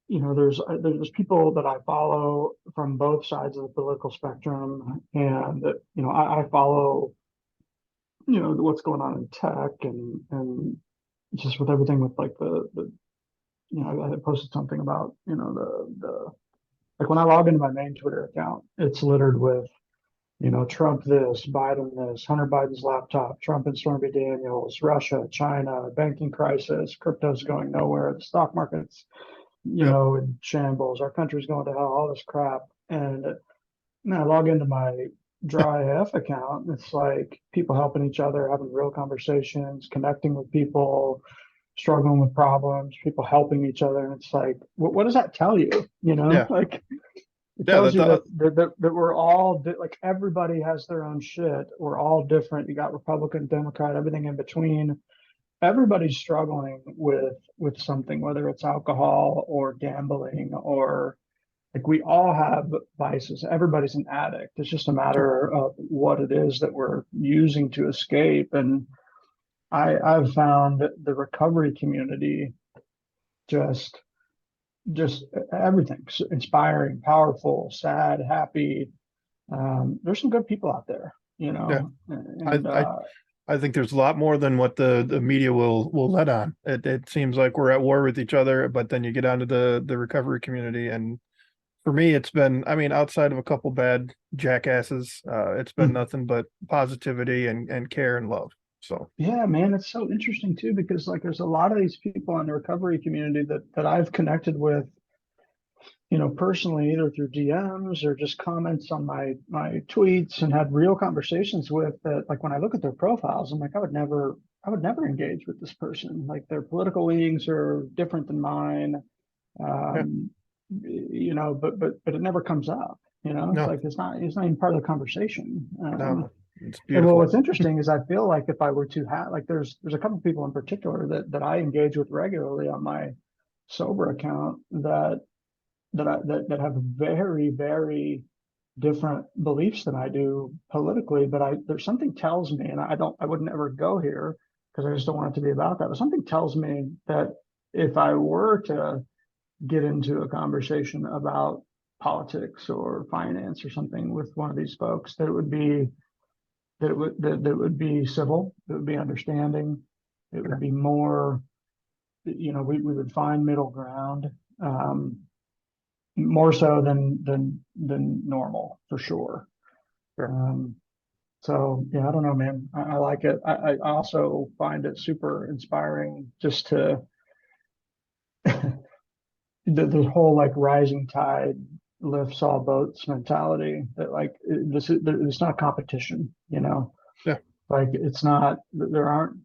there's people that I follow from both sides of the political spectrum, and I follow what's going on in tech, and just with everything with like the I posted something about the like, when I log into my main Twitter account, it's littered with Trump this, Biden this, Hunter Biden's laptop, Trump and Stormy Daniels, Russia, China, banking crisis, crypto's going nowhere, the stock market's yep, in shambles, our country's going to hell, all this crap. And I log into my dry AF account, and it's like people helping each other, having real conversations, connecting with people, struggling with problems, people helping each other. And it's like, what does that tell you? yeah, Like, it yeah. tells That, you that that we're all like, everybody has their own shit. We're all different. You got Republican, Democrat, everything in between. Everybody's struggling with something, whether it's alcohol or gambling, or like, we all have vices. Everybody's an addict. It's just a matter of what it is that we're using to escape. And I've found the recovery community just just everything, inspiring, powerful, sad, happy. There's some good people out there, yeah. I, and I I think there's a lot more than what the media will let on. It seems like we're at war with each other, but then you get onto the recovery community, and For me, it's been, I mean, outside of a couple bad jackasses, it's been Mm. nothing but positivity and care and love. So, Yeah, man, it's so interesting too because like there's a lot of these people in the recovery community that I've connected with, personally, either through DMs or just comments on my tweets, and had real conversations with that. Like when I look at their profiles, I'm like, I would never engage with this person. Like their political leanings are different than mine. yeah, Um, but it never comes up. It's no, like it's not even part of the conversation. no, it's And well, beautiful. what's interesting is I feel like if I were to have like there's a couple of people in particular that I engage with regularly on my sober account that have very, very different beliefs than I do politically, but there's something tells me, and I would never go here because I just don't want it to be about that. But something tells me that if I were to get into a conversation about politics or finance or something with one of these folks, that it would be civil, it would be understanding, it would Sure, be more, we would find middle ground. Um, More so than normal for sure. sure. Um, so yeah, I don't know, man. I like it. I also find it super inspiring just to the whole like rising tide lifts all boats mentality that like it's not competition. Yeah, Like it's not there aren't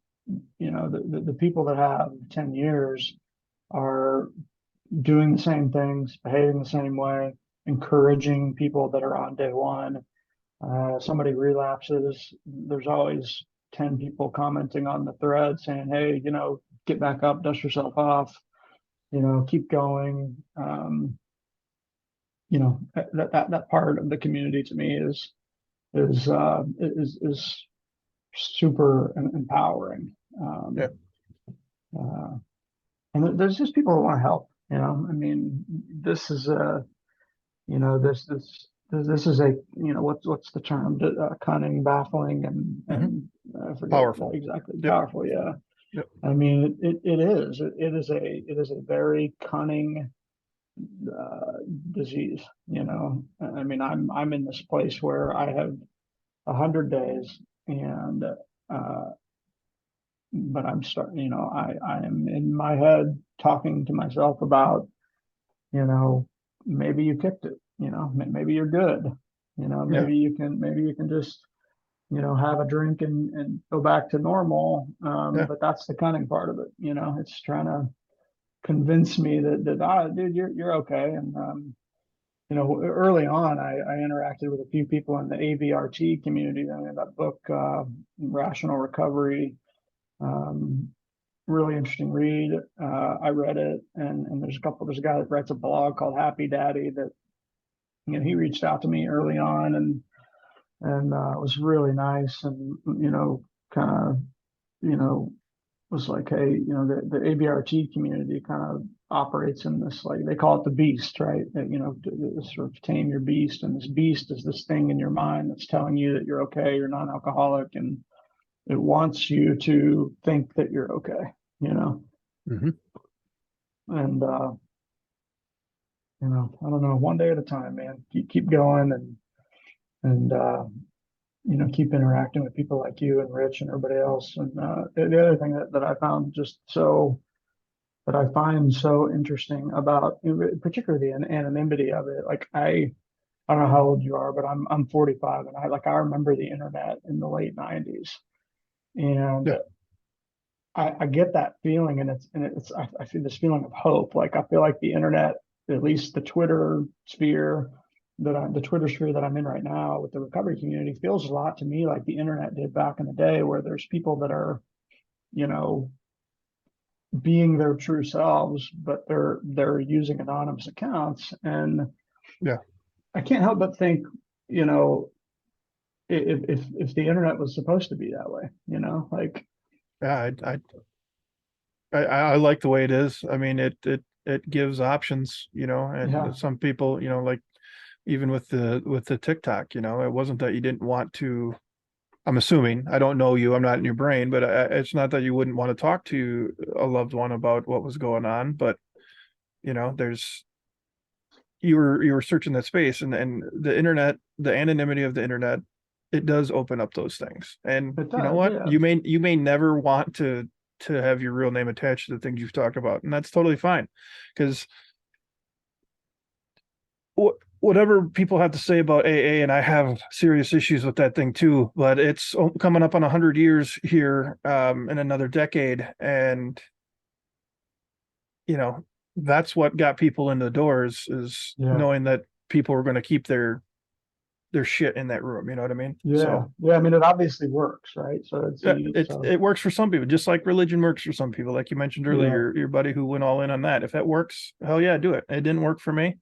the people that have 10 years are doing the same things, behaving the same way, encouraging people that are on day one. Somebody relapses, there's always 10 people commenting on the thread saying, hey, get back up, dust yourself off, keep going. That part of the community to me is super empowering. yeah, Uh, and there's just people that want to help. I mean, this is a You know, this is what's the term? Cunning, baffling, and hmm, I forget powerful. exactly. Yep, Powerful, yeah. yep, I mean, it is. It is a very cunning uh, disease. I mean, I'm in this place where I have 100 days, and but I'm starting. I am in my head talking to myself about you know, maybe you kicked it, maybe you're good, yeah, maybe you can just, have a drink and go back to normal. yeah, But that's the cunning part of it. It's trying to convince me that dude, you're okay. And, early on, I interacted with a few people in the AVRT community. I mean, that book, Rational Recovery, um, really interesting read. I read it, and there's a guy that writes a blog called Happy Daddy that he reached out to me early on, and it was really nice, and kind of you know was like, hey, the ABRT community kind of operates in this, like they call it the beast, right? That, to sort of tame your beast, and this beast is this thing in your mind that's telling you that you're okay, you're non-alcoholic, and it wants you to think that you're okay, you know. hmm, And I don't know, one day at a time, man. Keep going, and keep interacting with people like you and Rich and everybody else. And the other thing that I found just so that I find so interesting about, particularly the anonymity of it. Like I don't know how old you are, but I'm 45, and I remember the internet in the late 90s, and yeah, I get that feeling, I feel this feeling of hope. Like I feel like the internet, at least the Twitter sphere that I'm in right now with the recovery community, feels a lot to me like the internet did back in the day, where there's people that are, you know, being their true selves, but they're using anonymous accounts. And yeah, I can't help but think, you know, if the internet was supposed to be that way, like yeah. I like the way it is. I mean, it gives options, and yeah, some people, like even with the TikTok, it wasn't that you didn't want to. I'm assuming, I don't know you, I'm not in your brain, but it's not that you wouldn't want to talk to a loved one about what was going on, but there's, you were searching that space, and the internet, the anonymity of the internet, it does open up those things. And It you know does, what? yeah. You may never want to have your real name attached to the things you've talked about, and that's totally fine. Because whatever people have to say about AA, and I have serious issues with that thing too, but it's coming up on 100 years here, in another decade, and you know, that's what got people in the doors, is Yeah. knowing that people were going to keep their shit in that room. You know what I mean? Yeah. So Yeah. I mean, it obviously works, right? So it's yeah, you, it so it works for some people, just like religion works for some people. Like you mentioned earlier, yeah. your buddy who went all in on that. If that works, hell yeah, do it. It didn't work for me,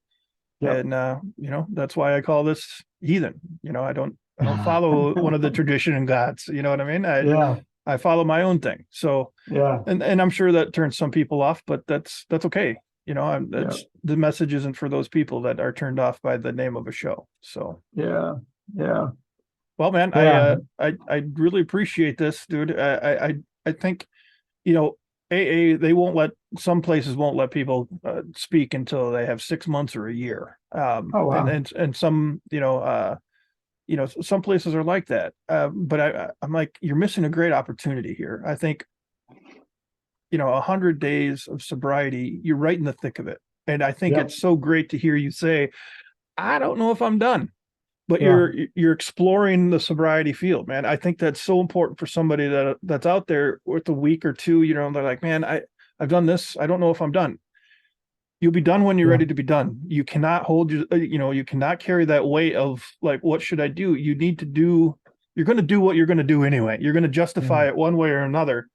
Yep. and that's why I call this heathen. I don't follow one of the tradition gods. You know what I mean? I Yeah. I follow my own thing. So, Yeah. and I'm sure that turns some people off, but that's okay. Yeah. That's the message isn't for those people that are turned off by the name of a show. So, Yeah. Yeah. well, man, Yeah. I really appreciate this, dude. I think, you know, AA, they won't let, some places won't let people speak until they have 6 months or a year. Oh And wow. and some, some places are like that. But I'm like, you're missing a great opportunity here. I think, 100 days of sobriety, you're right in the thick of it. And I think Yep. it's so great to hear you say, I don't know if I'm done, but Yeah. you're exploring the sobriety field, man. I think that's so important for somebody that's out there with a week or two. They're like, man, I've done this. I don't know if I'm done. You'll be done when you're Yeah. ready to be done. You cannot hold you cannot carry that weight of like, what should I do? You need to do. You're going to do what you're going to do anyway. You're going to Yeah. justify it one way or another.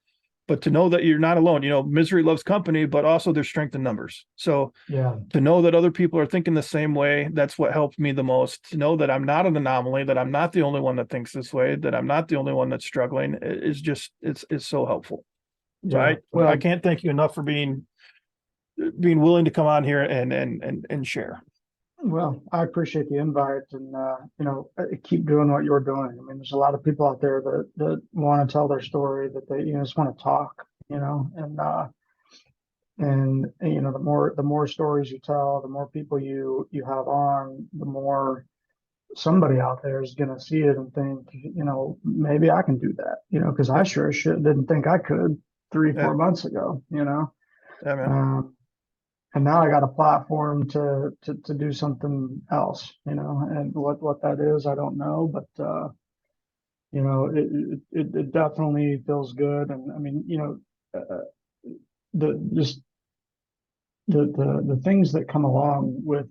But to know that you're not alone, misery loves company, but also there's strength in numbers. So Yeah. to know that other people are thinking the same way, that's what helped me the most. To know that I'm not an anomaly, that I'm not the only one that thinks this way, that I'm not the only one that's struggling, is just, it's so helpful. So Yeah. I Well, can't thank you enough for being willing to come on here and share. well, I appreciate the invite and keep doing what you're doing. I mean, there's a lot of people out there that want to tell their story, that they just want to talk, and the more stories you tell, the more people you have on, the more somebody out there is going to see it and think, maybe I can do that, because I Yeah, sure as shit didn't think I could three, yeah, 4 months ago, yeah, man. um, and now I got a platform to do something else, and what that is, I don't know, but it definitely feels good, and I mean, the just the things that come along with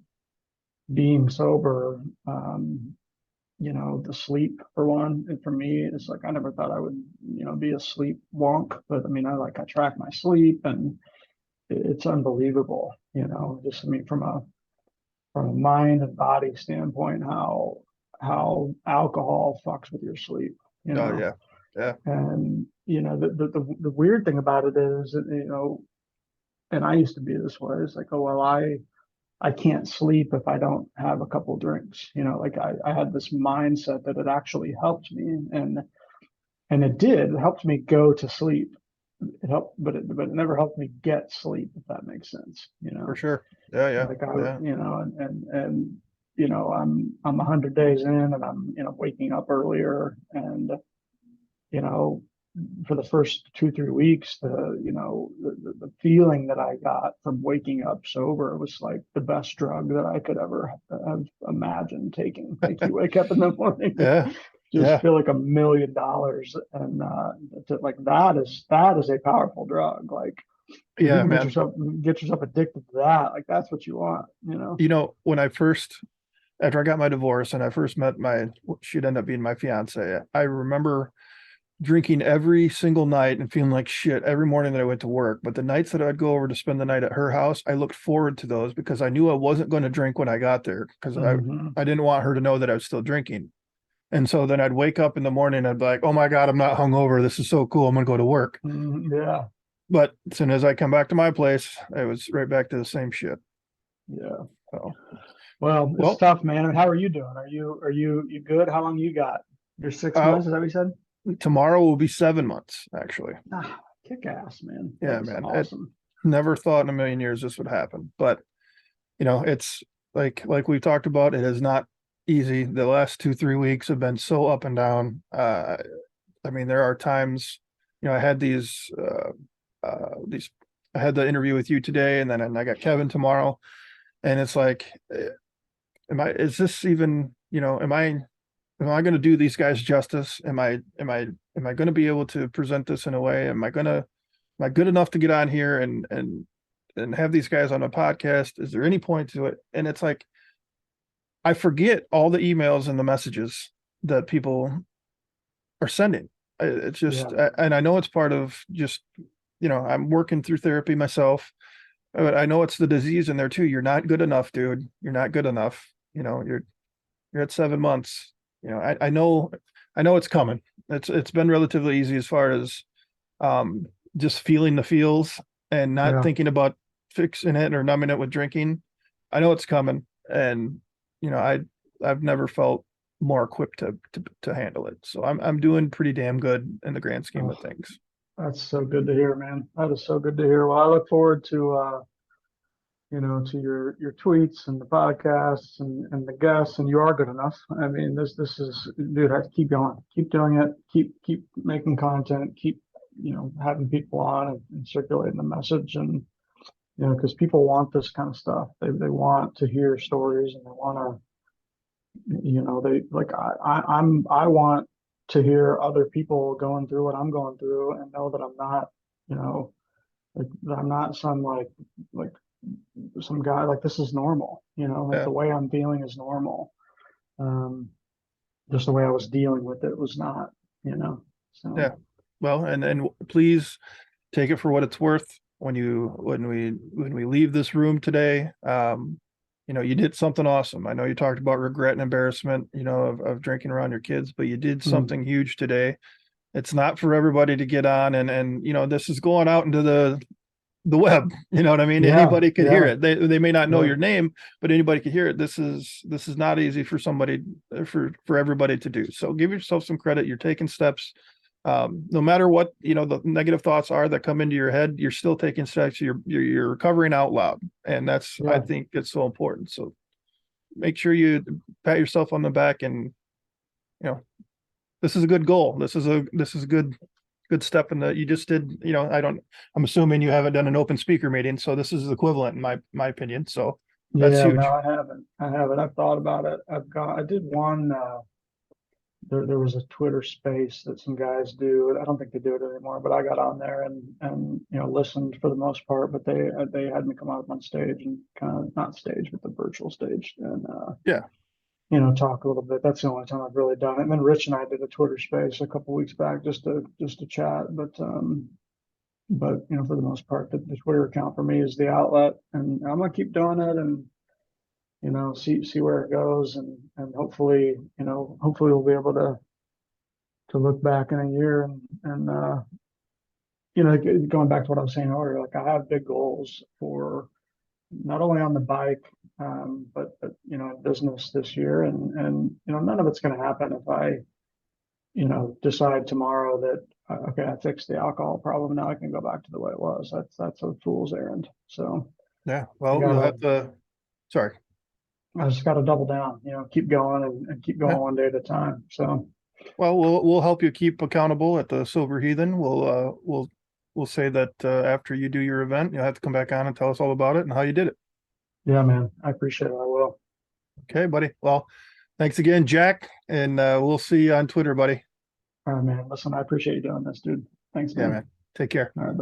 being sober, the sleep for one, and for me, it's like I never thought I would, be a sleep wonk, but I mean, I track my sleep, and it's unbelievable, just I mean from a mind and body standpoint, how alcohol fucks with your sleep, Oh yeah, yeah, and the weird thing about it is that, and I used to be this way. It's like, oh well, I can't sleep if I don't have a couple drinks. Like I had this mindset that it actually helped me, and it did. It helped me go to sleep. It helped, but it never helped me get sleep, if that makes sense. for sure. Yeah, yeah, Like I, yeah, and I'm 100 days in, and I'm waking up earlier, and you know for the first 2 3 weeks, the feeling that I got from waking up sober was like the best drug that I could ever have imagined taking. Like you wake up in the morning, yeah, just yeah, feel like $1 million, and like that is a powerful drug. Like if you yeah, can get man. yourself addicted to that, like that's what you want, When I first, after I got my divorce and I first met she'd end up being my fiance, I remember drinking every single night and feeling like shit every morning that I went to work. But the nights that I'd go over to spend the night at her house, I looked forward to those because I knew I wasn't going to drink when I got there, because Hmm. I didn't want her to know that I was still drinking. And so then I'd wake up in the morning and I'd be like, oh my God, I'm not hungover. This is so cool. I'm going to go to work. Yeah, But as soon as I come back to my place, it was right back to the same shit. yeah. So, Well, it's well, tough, man. I mean, how are you doing? Are you good? How long you got? You're six uh, months, is that what you said? tomorrow will be 7 months, actually. Ah, kick ass, man. Yeah, That's man. It awesome. never thought in a million years this would happen. But, it's like we've talked about, it is not easy. The last 2, 3 weeks have been so up and down. I mean, there are times, I had these, I had the interview with you today, and then I got Kevin tomorrow, and it's like, is this even, am I going to do these guys justice? Am I going to be able to present this in a way? Am I good enough to get on here and have these guys on a podcast? Is there any point to it? And it's like, I forget all the emails and the messages that people are sending. It's just, Yeah, and I know it's part of just, I'm working through therapy myself, but I know it's the disease in there too. You're not good enough, dude. You're not good enough. You're at 7 months. I know it's coming. It's been relatively easy as far as um, just feeling the feels and not yeah. thinking about fixing it or numbing it with drinking. I know it's coming, and I've never felt more equipped to handle it. So I'm doing pretty damn good in the grand scheme of Oh, things. that's so good to hear, man. That is so good to hear. Well, I look forward to to your tweets and the podcasts and the guests, and you are good enough. I mean, this is, dude, I have to keep going, keep doing it, keep making content, keep, having people on and circulating the message. And, because people want this kind of stuff. They want to hear stories, and they want to, they like, I want to hear other people going through what I'm going through and know that I'm not, you know, that I'm not some like some guy, like this is normal, like Yeah, the way I'm feeling is normal. Um, just the way I was dealing with it was not, yeah. so Well, and please take it for what it's worth. When we leave this room today, you did something awesome. I know you talked about regret and embarrassment, of drinking around your kids, but you did mm, something huge today. It's not for everybody to get on, and this is going out into the web. You know what I mean? yeah, Anybody could hear yeah, it. They may not know yeah, your name, but anybody could hear it. This is not easy for somebody for everybody to do. So give yourself some credit. You're taking steps. No matter what, the negative thoughts are that come into your head, you're still taking steps. You're recovering out loud, and that's, I yeah, think, it's so important. So make sure you pat yourself on the back, and you know this is a good goal. This is a good step in the you just did. I'm assuming you haven't done an open speaker meeting, so this is equivalent in my opinion. So that's yeah. No, huge. I haven't. I've thought about it. I did one. There was a Twitter space that some guys do. I don't think they do it anymore, but I got on there and listened for the most part. But they had me come up on stage and kind of, not stage, but the virtual stage, and Yeah, talk a little bit. That's the only time I've really done it. And then Rich and I did a Twitter space a couple weeks back just to chat. But for the most part, the Twitter account for me is the outlet, and I'm gonna keep doing it and see where it goes, and hopefully we'll be able to look back in a year and going back to what I was saying earlier, like I have big goals for not only on the bike, but business this year, and none of it's going to happen if I decide tomorrow that okay, I fixed the alcohol problem, now I can go back to the way it was. That's a fool's errand. So yeah. I Well, you'll gotta have to. Sorry. I just gotta double down, keep going and keep going Yeah. one day at a time. So Well, we'll help you keep accountable at the Silver Heathen. We'll say that after you do your event, you'll have to come back on and tell us all about it and how you did it. yeah, man, I appreciate it. I will. Okay, buddy. Well, thanks again, Jack, and we'll see you on Twitter, buddy. All right, man. Listen, I appreciate you doing this, dude. Thanks, Yeah, man. man. Take care. All right.